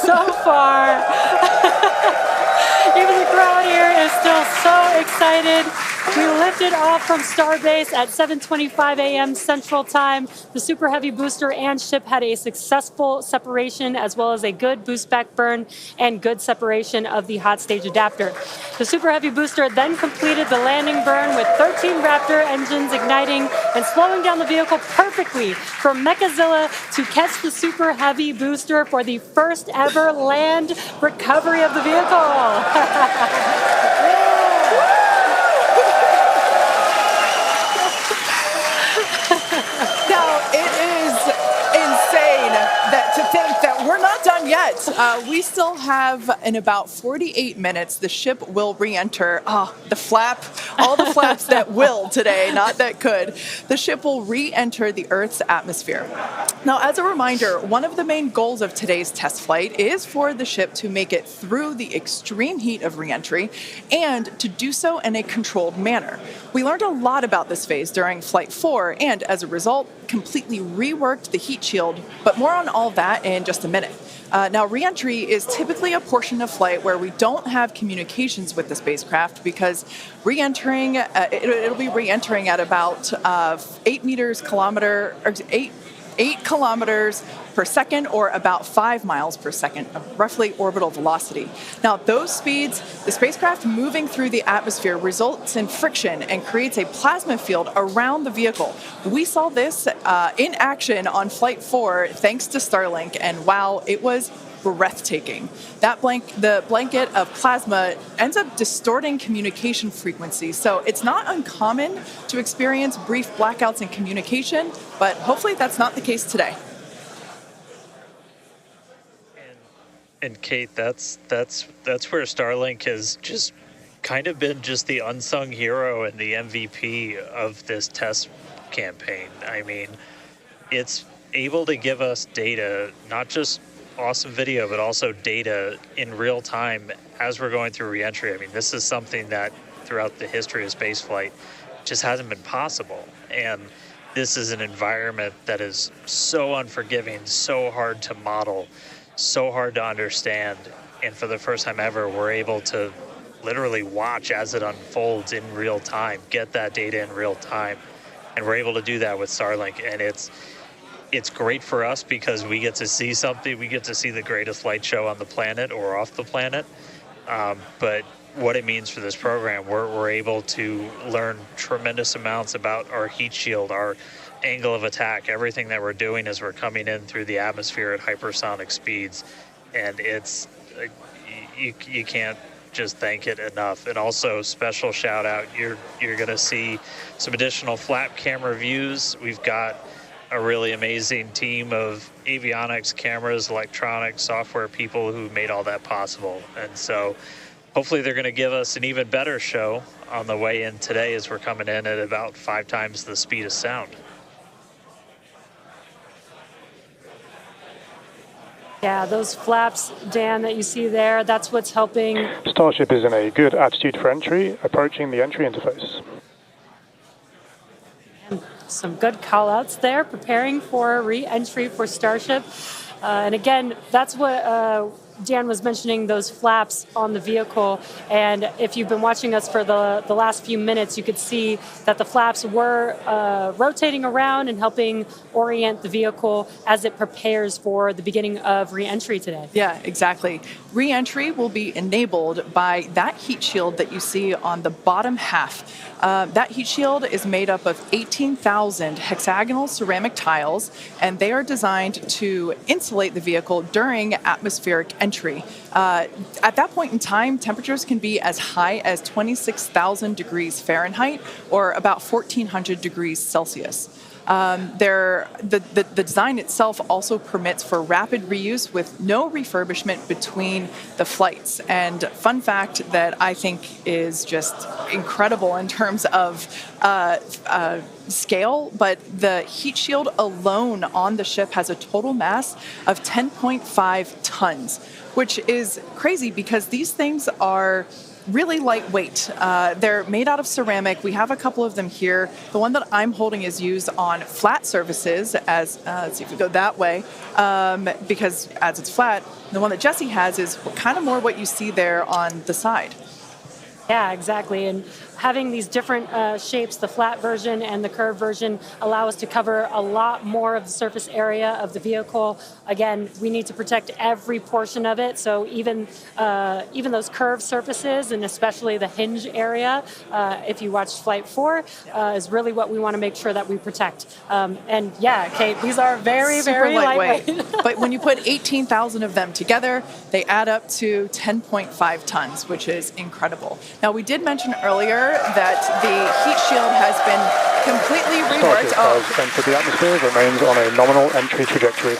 so far. Even the crowd here is still so excited. We lifted off from Starbase at 7:25 a.m. Central Time. The Super Heavy booster and ship had a successful separation, as well as a good boost back burn and good separation of the hot stage adapter. The Super Heavy booster then completed the landing burn with 13 Raptor engines igniting and slowing down the vehicle perfectly for Mechazilla to catch the Super Heavy booster for the first ever land recovery of the vehicle. Now, it is insane to think that we're not done yet. We still have, in about 48 minutes, the ship will re-enter. All the flaps that will today, not that could. The ship will re-enter the Earth's atmosphere. Now, as a reminder, one of the main goals of today's test flight is for the ship to make it through the extreme heat of re-entry and to do so in a controlled manner. We learned a lot about this phase during Flight 4 and, as a result, completely reworked the heat shield, but more on all that in just a minute. Now, re-entry is typically a portion of flight where we don't have communications with the spacecraft because re-entering, it'll be re-entering at about 8 kilometers per second, or about 5 miles per second of roughly orbital velocity. Now, those speeds, the spacecraft moving through the atmosphere results in friction and creates a plasma field around the vehicle. We saw this in action on Flight 4 thanks to Starlink, and wow, it was breathtaking. The blanket of plasma ends up distorting communication frequencies, so it's not uncommon to experience brief blackouts in communication, but hopefully that's not the case today. And Kate, that's where Starlink has just kind of been just the unsung hero and the MVP of this test campaign. I mean, it's able to give us data, not just awesome video, but also data in real time as we're going through reentry. I mean, this is something that throughout the history of spaceflight just hasn't been possible. And this is an environment that is so unforgiving, so hard to model, so hard to understand. And for the first time ever, we're able to literally watch as it unfolds in real time, get that data in real time. And we're able to do that with Starlink. And it's great for us because we get to see something. We get to see the greatest light show on the planet or off the planet. But what it means for this program, we're able to learn tremendous amounts about our heat shield, our angle of attack, everything that we're doing as we're coming in through the atmosphere at hypersonic speeds. And it's you can't just thank it enough. And also, special shout out, you're going to see some additional flap camera views. We've got a really amazing team of avionics, cameras, electronics, software people who made all that possible. And so hopefully they're going to give us an even better show on the way in today as we're coming in at about 5 times the speed of sound. Yeah, those flaps, Dan, that you see there, that's what's helping. Starship is in a good attitude for entry, approaching the entry interface. And some good call-outs there, preparing for re-entry for Starship. And again, that's what Dan was mentioning, those flaps on the vehicle. And if you've been watching us for the last few minutes, you could see that the flaps were rotating around and helping orient the vehicle as it prepares for the beginning of re-entry today. Yeah, exactly. Re-entry will be enabled by that heat shield that you see on the bottom half. That heat shield is made up of 18,000 hexagonal ceramic tiles, and they are designed to insulate the vehicle during atmospheric entry. At that point in time, temperatures can be as high as 26,000 degrees Fahrenheit or about 1,400 degrees Celsius. The design itself also permits for rapid reuse with no refurbishment between the flights. And fun fact that I think is just incredible in terms of scale, but the heat shield alone on the ship has a total mass of 10.5 tons, which is crazy because these things are really lightweight. They're made out of ceramic. We have a couple of them here. The one that I'm holding is used on flat surfaces, as let's see if we go that way, because as it's flat. The one that Jesse has is kind of more what you see there on the side. Yeah, exactly. And having these different shapes, the flat version and the curved version, allow us to cover a lot more of the surface area of the vehicle. Again, we need to protect every portion of it. So even those curved surfaces, and especially the hinge area, if you watched Flight 4, is really what we want to make sure that we protect. And yeah, Kate, these are very, Super very lightweight. But when you put 18,000 of them together, they add up to 10.5 tons, which is incredible. Now, we did mention earlier that the heat shield has been completely reworked. Starship has entered the atmosphere, remains on a nominal entry trajectory.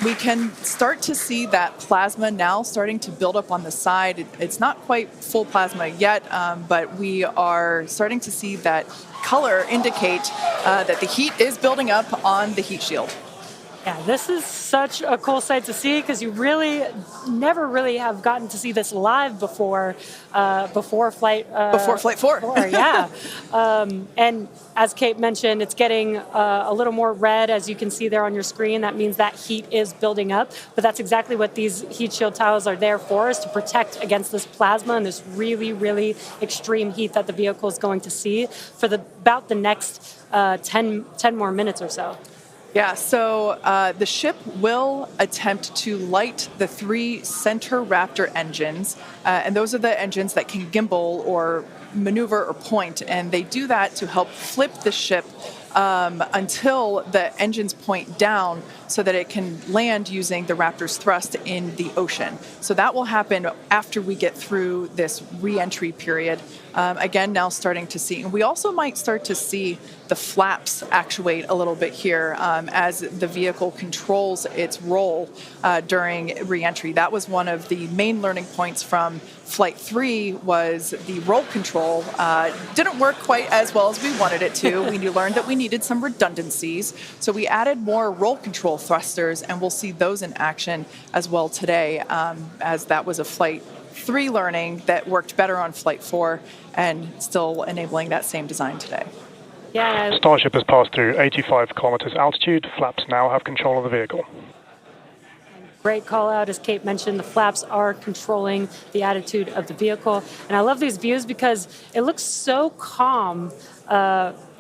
We can start to see that plasma now starting to build up on the side. It's not quite full plasma yet, but we are starting to see that color indicate that the heat is building up on the heat shield. Yeah, this is such a cool sight to see because you really never really have gotten to see this live before Flight 4. Yeah. And as Kate mentioned, it's getting a little more red, as you can see there on your screen. That means that heat is building up. But that's exactly what these heat shield tiles are there for, is to protect against this plasma and this really, really extreme heat that the vehicle is going to see for about the next 10 more minutes or so. Yeah, so the ship will attempt to light the 3 center Raptor engines, and those are the engines that can gimbal or maneuver or point, and they do that to help flip the ship until the engines point down so that it can land using the Raptor's thrust in the ocean. So that will happen after we get through this re-entry period. Again, now starting to see, and we also might start to see the flaps actuate a little bit here as the vehicle controls its roll during re-entry. That was one of the main learning points from Flight 3, was the roll control didn't work quite as well as we wanted it to. We learned that we needed some redundancies, so we added more roll control thrusters, and we'll see those in action as well today, as that was a Flight 3 learning that worked better on Flight 4 and still enabling that same design today. Yeah. Starship has passed through 85 kilometers altitude. Flaps now have control of the vehicle. Great call out. As Kate mentioned, the flaps are controlling the attitude of the vehicle. And I love these views because it looks so calm.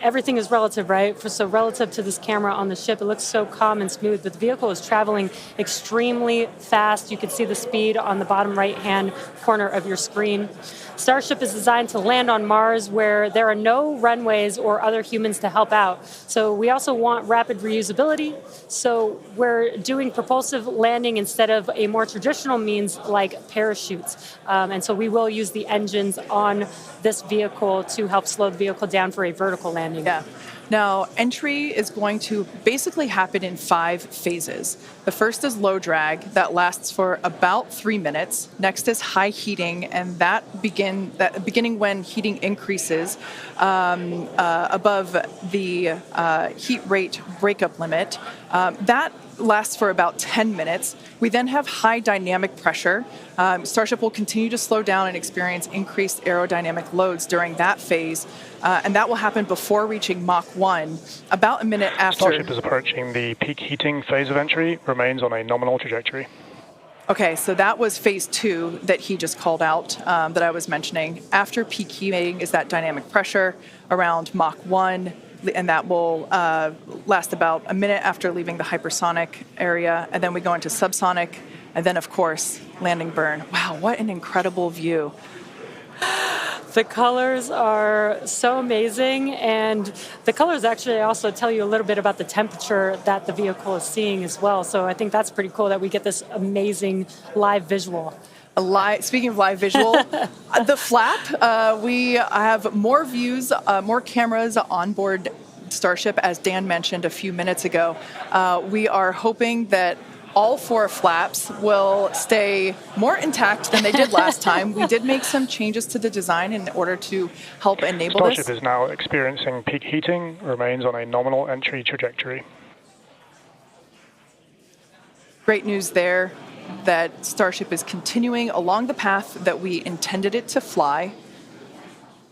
Everything is relative, right? So relative to this camera on the ship, it looks so calm and smooth, but the vehicle is traveling extremely fast. You can see the speed on the bottom right-hand corner of your screen. Starship is designed to land on Mars where there are no runways or other humans to help out. So we also want rapid reusability. So we're doing propulsive landing instead of a more traditional means like parachutes. And so we will use the engines on this vehicle to help slow the vehicle down for a vertical landing. Yeah. Now, entry is going to basically happen in 5 phases. The first is low drag. That lasts for about 3 minutes. Next is high heating, and beginning when heating increases above the heat rate breakup limit. That lasts for about 10 minutes. We then have high dynamic pressure. Starship will continue to slow down and experience increased aerodynamic loads during that phase, and that will happen before reaching Mach 1, about a minute after. Starship is approaching the peak heating phase of entry, remains on a nominal trajectory. Okay, so that was phase 2 that he just called out, that I was mentioning. After peak heating is that dynamic pressure around Mach 1, and that will last about a minute after leaving the hypersonic area, and then we go into subsonic, and then, of course, landing burn. Wow, what an incredible view. The colors are so amazing, and the colors actually also tell you a little bit about the temperature that the vehicle is seeing as well. So I think that's pretty cool that we get this amazing live visual. Speaking of live visual, the flap, we have more views, more cameras on board Starship, as Dan mentioned a few minutes ago. We are hoping that all 4 flaps will stay more intact than they did last time. We did make some changes to the design in order to help enable Starship this. is now experiencing peak heating, remains on a nominal entry trajectory. Great news there. that Starship is continuing along the path that we intended it to fly.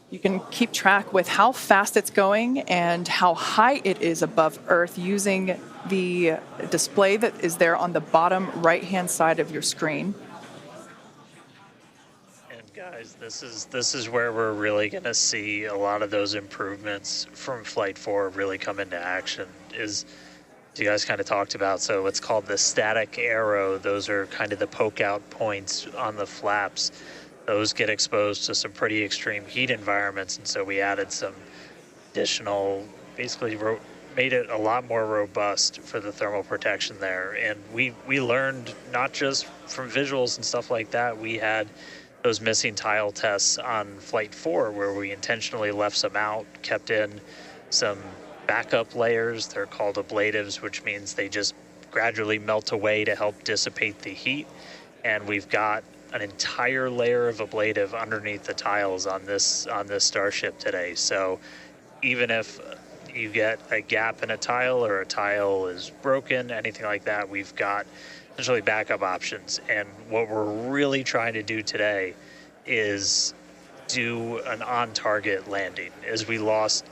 You can keep track with how fast it's going and how high it is above Earth using the display that is there on the bottom right-hand side of your screen. And guys, this is where we're really going to see a lot of those improvements from Flight 4 really come into action. Is you guys kind of talked about, so it's called the static arrow. Those are kind of the poke out points on the flaps. Those get exposed to some pretty extreme heat environments, and so we added some additional, basically made it a lot more robust for the thermal protection there. And we learned not just from visuals and stuff like that. We had those missing tile tests on Flight 4 where we intentionally left some out, kept in some backup layers. They're called ablatives, which means they just gradually melt away to help dissipate the heat. And we've got an entire layer of ablative underneath the tiles on this Starship today. So even if you get a gap in a tile or a tile is broken, anything like that, we've got essentially backup options. And what we're really trying to do today is do an on-target landing. As we lost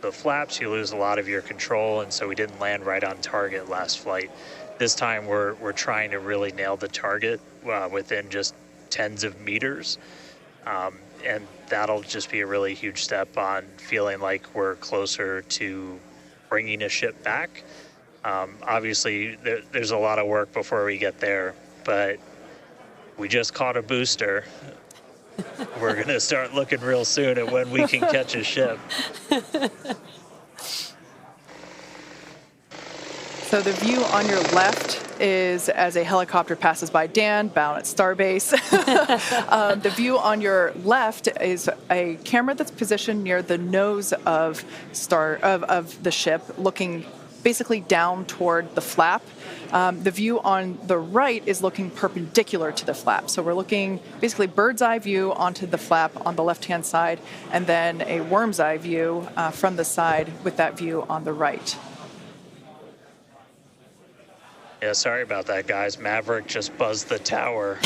the flaps, you lose a lot of your control, and so we didn't land right on target last flight. This time we're trying to really nail the target within just tens of meters, and that'll just be a really huge step on feeling like we're closer to bringing a ship back. Obviously, there's a lot of work before we get there, but we just caught a booster. We're going to start looking real soon at when we can catch a ship. So the view on your left is as a helicopter passes by Dan, bound at Starbase. The view on your left is a camera that's positioned near the nose of the ship, looking basically down toward the flap. The view on the right is looking perpendicular to the flap. So we're looking basically bird's eye view onto the flap on the left-hand side, and then a worm's eye view from the side with that view on the right. Yeah, sorry about that, guys. Maverick just buzzed the tower.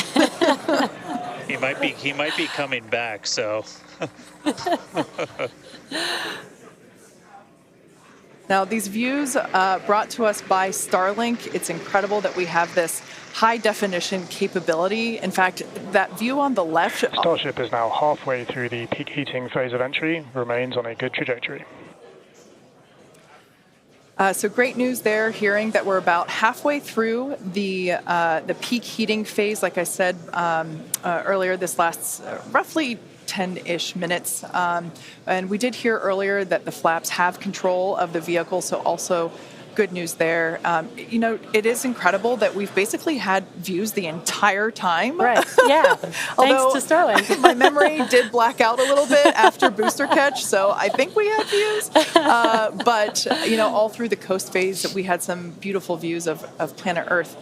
He might be coming back, so. Now, these views brought to us by Starlink. It's incredible that we have this high-definition capability. In fact, that view on the left... Starship is now halfway through the peak heating phase of entry, remains on a good trajectory. So great news there, hearing that we're about halfway through the peak heating phase. Like I said earlier, this lasts roughly 10-ish minutes. And we did hear earlier that the flaps have control of the vehicle, so also good news there. It is incredible that we've basically had views the entire time. Right, yeah, thanks to Starlink. My memory did black out a little bit after booster catch, so I think we had views. But all through the coast phase, we had some beautiful views of planet Earth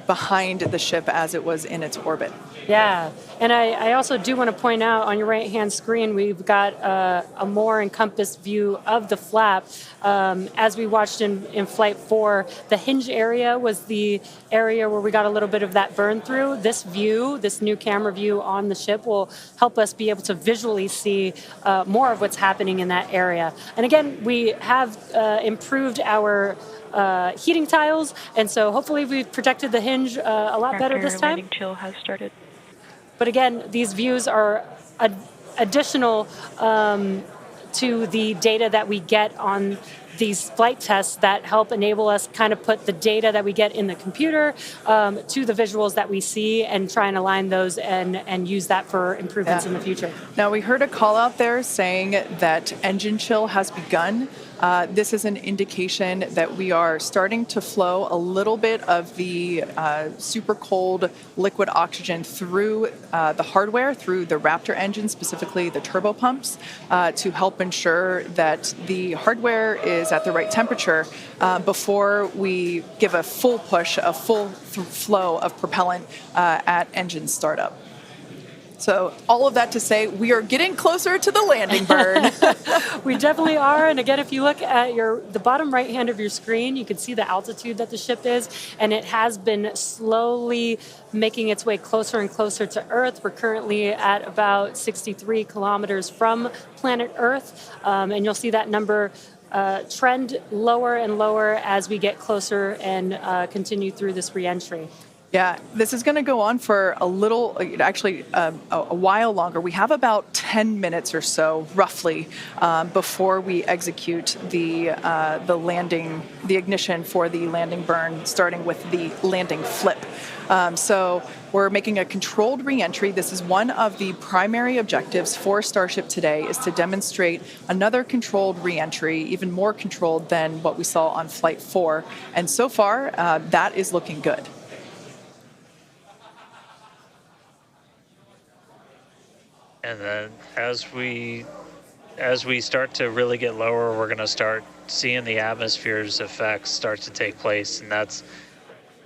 behind the ship as it was in its orbit. Yeah, and I also do want to point out on your right-hand screen, we've got a more encompassed view of the flap. As we watched in Flight 4, the hinge area was the area where we got a little bit of that burn through. This view, this new camera view on the ship, will help us be able to visually see more of what's happening in that area. And again, we have improved our heating tiles, and so hopefully we've protected the hinge a lot better this time. Landing chill has started. But again, these views are additional to the data that we get on these flight tests that help enable us kind of put the data that we get in the computer to the visuals that we see and try and align those and use that for improvements in the future. Now, we heard a call out there saying that engine chill has begun. This is an indication that we are starting to flow a little bit of the super cold liquid oxygen through the hardware, through the Raptor engine, specifically the turbo pumps, to help ensure that the hardware is at the right temperature before we give a full push, a full flow of propellant at engine startup. So all of that to say, we are getting closer to the landing burn. We definitely are. And again, if you look at the bottom right hand of your screen, you can see the altitude that the ship is, and it has been slowly making its way closer and closer to Earth. We're currently at about 63 kilometers from planet Earth, and you'll see that number trend lower and lower as we get closer and continue through this reentry. Yeah, this is going to go on for a little, actually a while longer. We have about 10 minutes or so, roughly, before we execute the landing, the ignition for the landing burn, starting with the landing flip. So we're making a controlled reentry. This is one of the primary objectives for Starship today, is to demonstrate another controlled reentry, even more controlled than what we saw on Flight 4. And so far, that is looking good. And then as we start to really get lower, we're going to start seeing the atmosphere's effects start to take place, and that's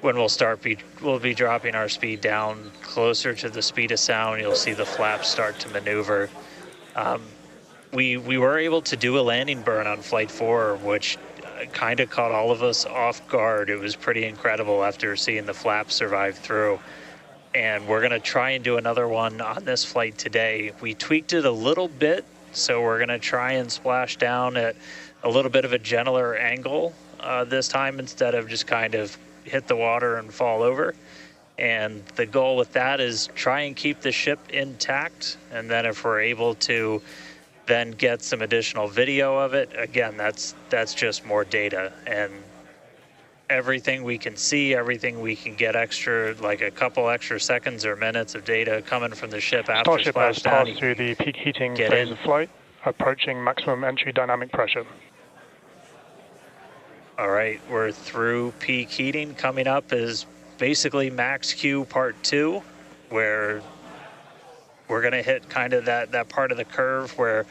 when we'll be dropping our speed down closer to the speed of sound. You'll see the flaps start to maneuver. We were able to do a landing burn on Flight 4, which kind of caught all of us off guard. It was pretty incredible after seeing the flaps survive through. And we're going to try and do another one on this flight today. We tweaked it a little bit, so we're going to try and splash down at a little bit of a gentler angle this time, instead of just kind of hit the water and fall over. And the goal with that is try and keep the ship intact, and then if we're able to then get some additional video of it, again, that's just more data. And everything we can see, everything we can get extra, like a couple extra seconds or minutes of data coming from the ship after Starship has splashdown. passed through the peak heating phase of flight, approaching maximum entry dynamic pressure. All right, we're through peak heating. Coming up is basically max Q part 2, where we're going to hit kind of that part of the curve where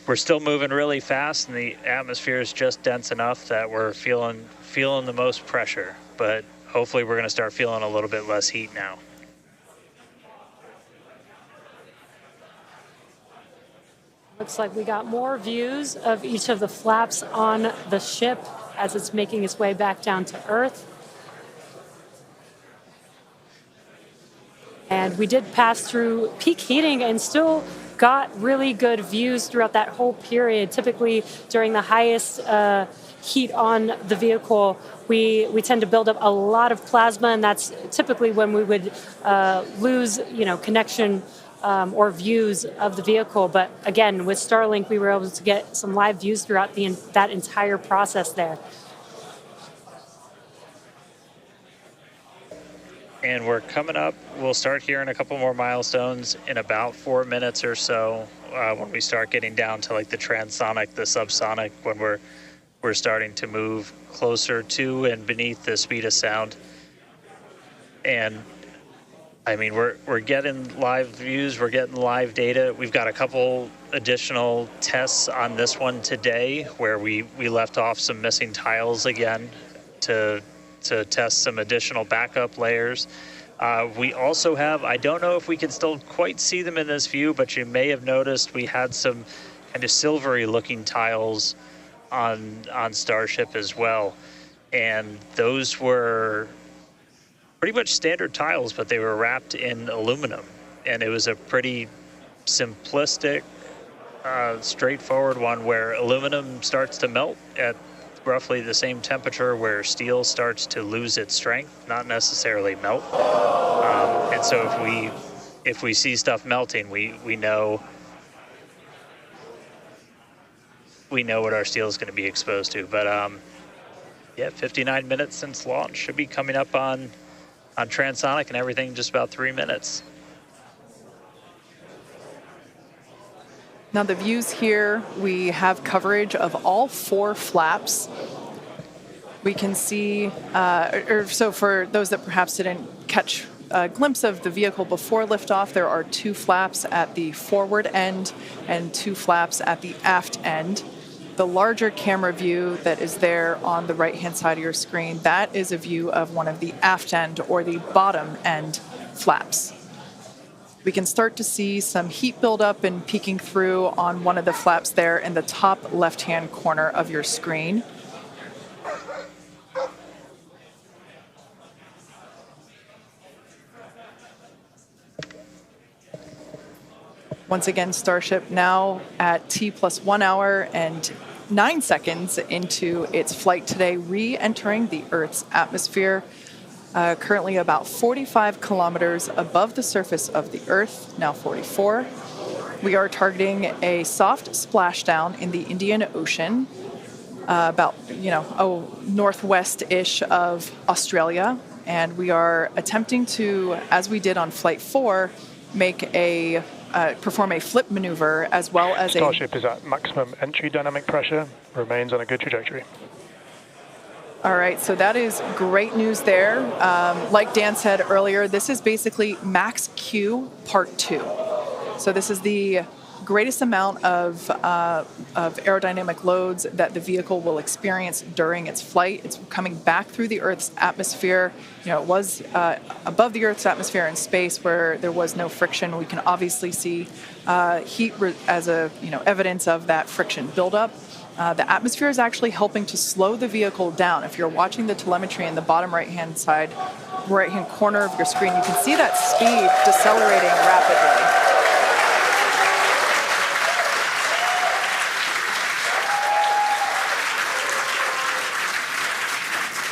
we're still moving really fast and the atmosphere is just dense enough that we're feeling the most pressure, but hopefully we're going to start feeling a little bit less heat now. Looks like we got more views of each of the flaps on the ship as it's making its way back down to Earth. And we did pass through peak heating and still got really good views throughout that whole period. Typically during the highest heat on the vehicle, we tend to build up a lot of plasma, and that's typically when we would lose connection or views of the vehicle. But again, with Starlink, we were able to get some live views throughout that entire process there. And we're coming up, we'll start hearing a couple more milestones in about 4 minutes or so, when we start getting down to like the transonic, the subsonic, when we're starting to move closer to and beneath the speed of sound. And I mean, we're getting live views, we're getting live data. We've got a couple additional tests on this one today where we left off some missing tiles again to test some additional backup layers. We also have, I don't know if we can still quite see them in this view, but you may have noticed we had some kind of silvery looking tiles on Starship as well. And those were pretty much standard tiles, but they were wrapped in aluminum. And it was a pretty simplistic, straightforward one where aluminum starts to melt at roughly the same temperature where steel starts to lose its strength, not necessarily melt. And so if we see stuff melting, we know what our steel is going to be exposed to. But yeah, 59 minutes since launch, should be coming up on transonic and everything in just about 3 minutes. Now the views here, we have coverage of all 4 flaps. We can see, so for those that perhaps didn't catch a glimpse of the vehicle before liftoff, there are 2 flaps at the forward end and 2 flaps at the aft end. The larger camera view that is there on the right-hand side of your screen, that is a view of one of the aft end or the bottom end flaps. We can start to see some heat buildup and peeking through on one of the flaps there in the top left-hand corner of your screen. Once again, Starship now at T+1 hour and 9 seconds into its flight today, re-entering the Earth's atmosphere. Currently about 45 kilometers above the surface of the Earth, now 44. We are targeting a soft splashdown in the Indian Ocean, about, northwest-ish of Australia. And we are attempting to, as we did on Flight 4, perform a flip maneuver as well as Starship is at maximum entry dynamic pressure, remains on a good trajectory. All right, so that is great news there. Like Dan said earlier, this is basically max Q part 2. So this is the greatest amount of aerodynamic loads that the vehicle will experience during its flight. It's coming back through the Earth's atmosphere. It was above the Earth's atmosphere in space where there was no friction. We can obviously see heat as evidence of that friction buildup. The atmosphere is actually helping to slow the vehicle down. If you're watching the telemetry in the bottom right-hand corner of your screen, you can see that speed decelerating rapidly.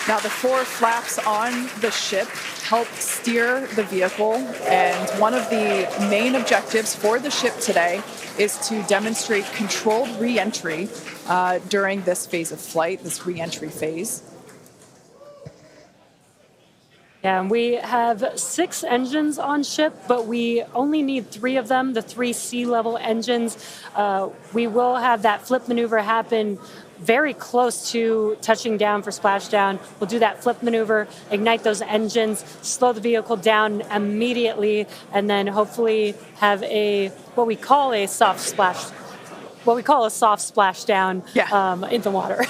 Now, the 4 flaps on the ship help steer the vehicle, and one of the main objectives for the ship today is to demonstrate controlled re-entry during this phase of flight, this re-entry phase. Yeah, and we have 6 engines on ship, but we only need 3 of them, the 3 sea-level engines. We will have that flip maneuver happen very close to touching down for splashdown. We'll do that flip maneuver, ignite those engines, slow the vehicle down immediately, and then hopefully have what we call a soft splashdown in the water.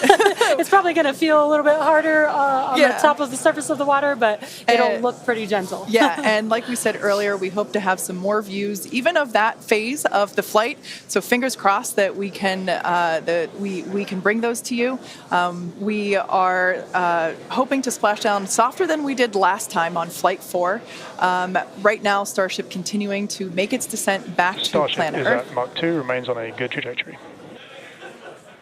It's probably going to feel a little bit harder on the top of the surface of the water, but it'll look pretty gentle. Yeah, and like we said earlier, we hope to have some more views, even of that phase of the flight. So fingers crossed that we can we can bring those to you. We are hoping to splash down softer than we did last time on Flight 4. Right now, Starship continuing to make its descent back to planet Earth. Starship is at Mach 2, remains on a good trajectory.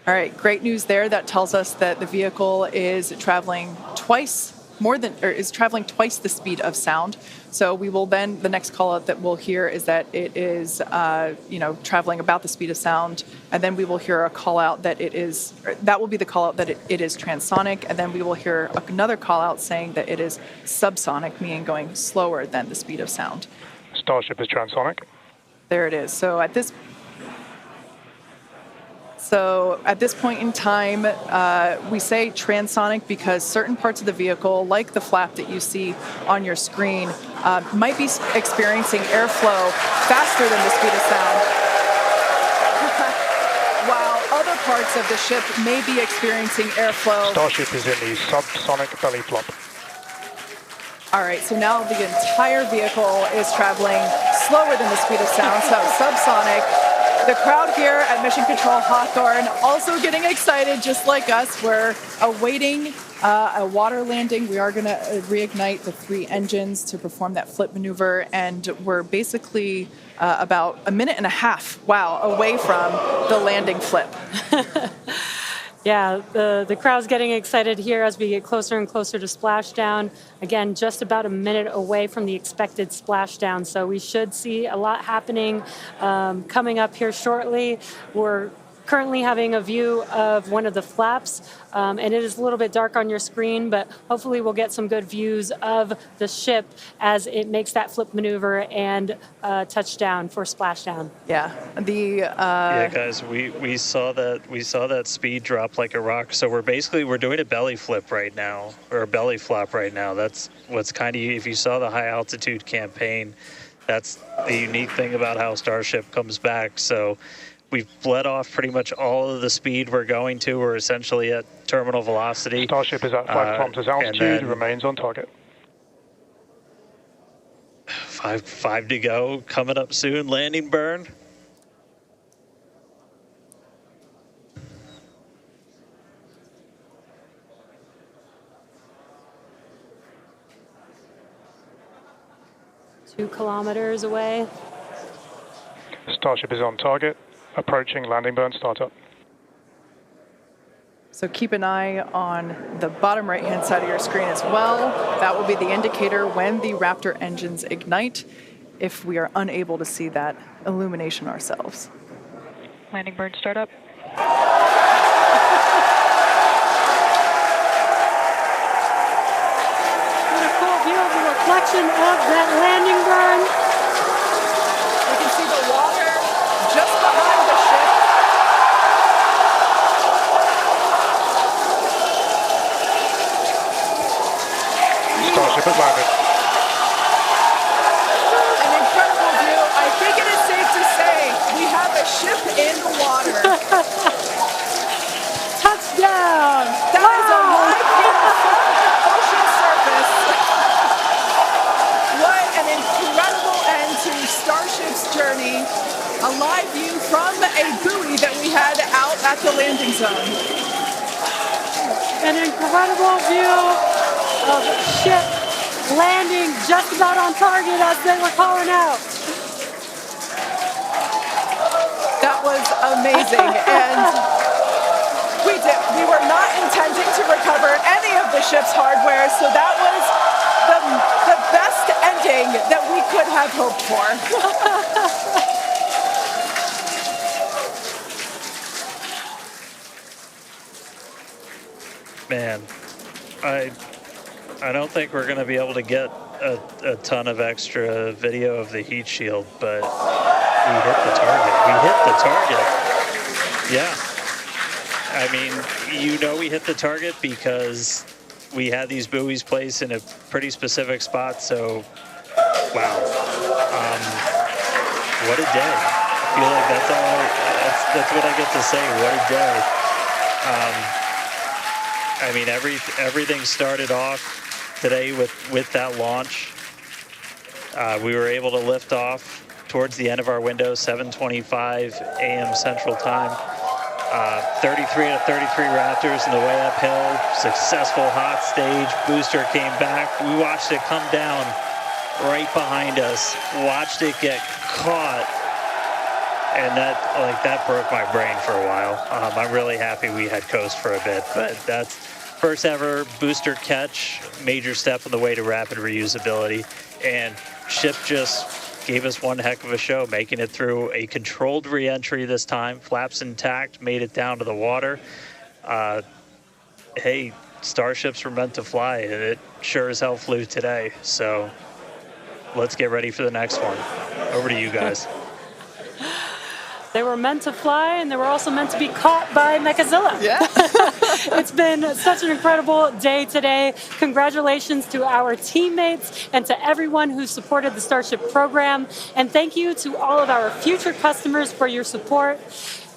All right, great news there. That tells us that the vehicle is traveling twice the speed of sound. So we will then, the next call out that we'll hear is that it is, traveling about the speed of sound. And then we will hear a call out that that will be the call out that it is transonic. And then we will hear another call out saying that it is subsonic, meaning going slower than the speed of sound. Starship is transonic. There it is. So at this point in time, we say transonic because certain parts of the vehicle, like the flap that you see on your screen, might be experiencing airflow faster than the speed of sound, while other parts of the ship may be experiencing airflow. Starship is in the subsonic belly flop. All right, so now the entire vehicle is traveling slower than the speed of sound, so subsonic. The crowd here at Mission Control Hawthorne also getting excited, just like us. We're awaiting a water landing. We are going to reignite the 3 engines to perform that flip maneuver, and we're basically about a minute and a half, away from the landing flip. Yeah, the crowd's getting excited here as we get closer and closer to splashdown. Again, just about a minute away from the expected splashdown, so we should see a lot happening coming up here shortly. We're currently having a view of one of the flaps, and it is a little bit dark on your screen, but hopefully we'll get some good views of the ship as it makes that flip maneuver and touchdown for splashdown. Yeah, guys, we saw that speed drop like a rock. So we're doing a belly flip right now, or a belly flop right now. That's what's kind of, if you saw the high altitude campaign, that's the unique thing about how Starship comes back. So we've bled off pretty much all of the speed we're going to. We're essentially at terminal velocity. Starship is at 5 kilometers altitude, remains on target. Five to go. Coming up soon. Landing burn. Two kilometers away. Starship is on target, approaching landing burn startup. So keep an eye on the bottom right-hand side of your screen as well. That will be the indicator when the Raptor engines ignite, if we are unable to see that illumination ourselves. Landing burn startup. What a cool view of the reflection of that landing burn. You can see the water just behind the ship. Starship has landed. An incredible view. I think it is safe to say we have a ship in the water. Touchdown! That is a live view from the ocean surface. What an incredible end to Starship's journey. A live view from a buoy that we had out at the landing zone. An incredible view of ship landing just about on target as they were calling out. That was amazing. And we were not intending to recover any of the ship's hardware, so that was the best ending that we could have hoped for. Man, I don't think we're going to be able to get a ton of extra video of the heat shield, but we hit the target. We hit the target. Yeah. I mean, we hit the target because we had these buoys placed in a pretty specific spot. So, wow. What a day. I feel like that's what I get to say. What a day. I mean, everything started off today with that launch. We were able to lift off towards the end of our window, 7:25 a.m. Central Time. 33 out of 33 Raptors in the way uphill. Successful hot stage. Booster came back. We watched it come down right behind us. Watched it get caught. And that broke my brain for a while. I'm really happy we had coast for a bit, but that's first ever booster catch, major step on the way to rapid reusability. And ship just gave us one heck of a show, making it through a controlled re-entry this time, flaps intact, made it down to the water. Hey, starships were meant to fly, and it sure as hell flew today. So let's get ready for the next one. Over to you guys. They were meant to fly, and they were also meant to be caught by Mechazilla. Yeah. It's been such an incredible day today. Congratulations to our teammates and to everyone who supported the Starship program. And thank you to all of our future customers for your support.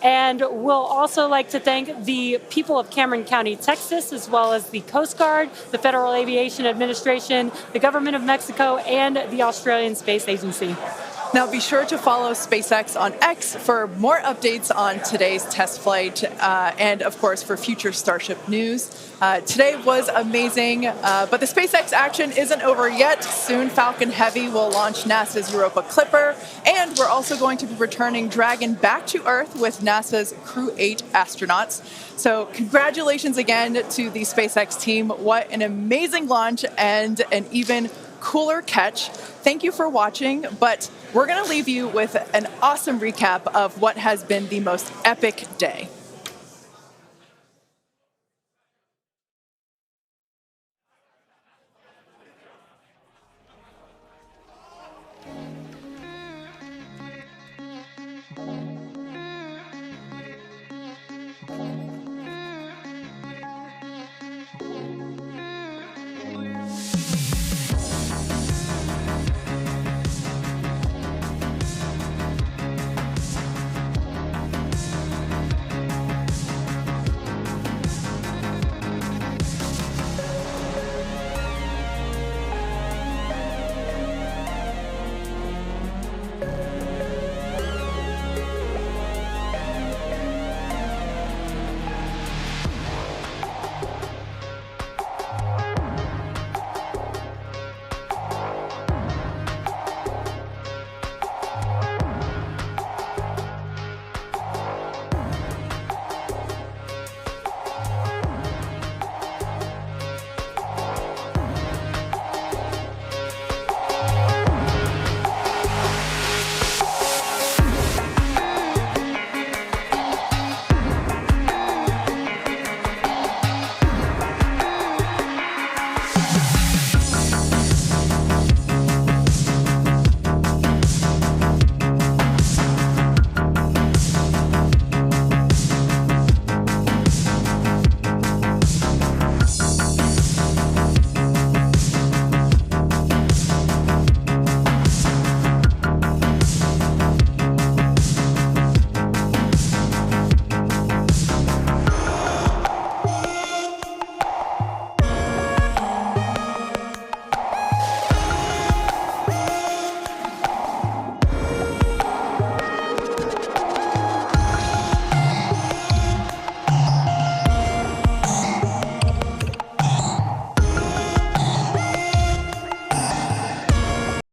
And we'll also like to thank the people of Cameron County, Texas, as well as the Coast Guard, the Federal Aviation Administration, the Government of Mexico, and the Australian Space Agency. Now be sure to follow SpaceX on X for more updates on today's test flight and, of course, for future Starship news. Today was amazing, but the SpaceX action isn't over yet. Soon Falcon Heavy will launch NASA's Europa Clipper, and we're also going to be returning Dragon back to Earth with NASA's Crew 8 astronauts. So congratulations again to the SpaceX team. What an amazing launch and an even cooler catch. Thank you for watching, but we're going to leave you with an awesome recap of what has been the most epic day.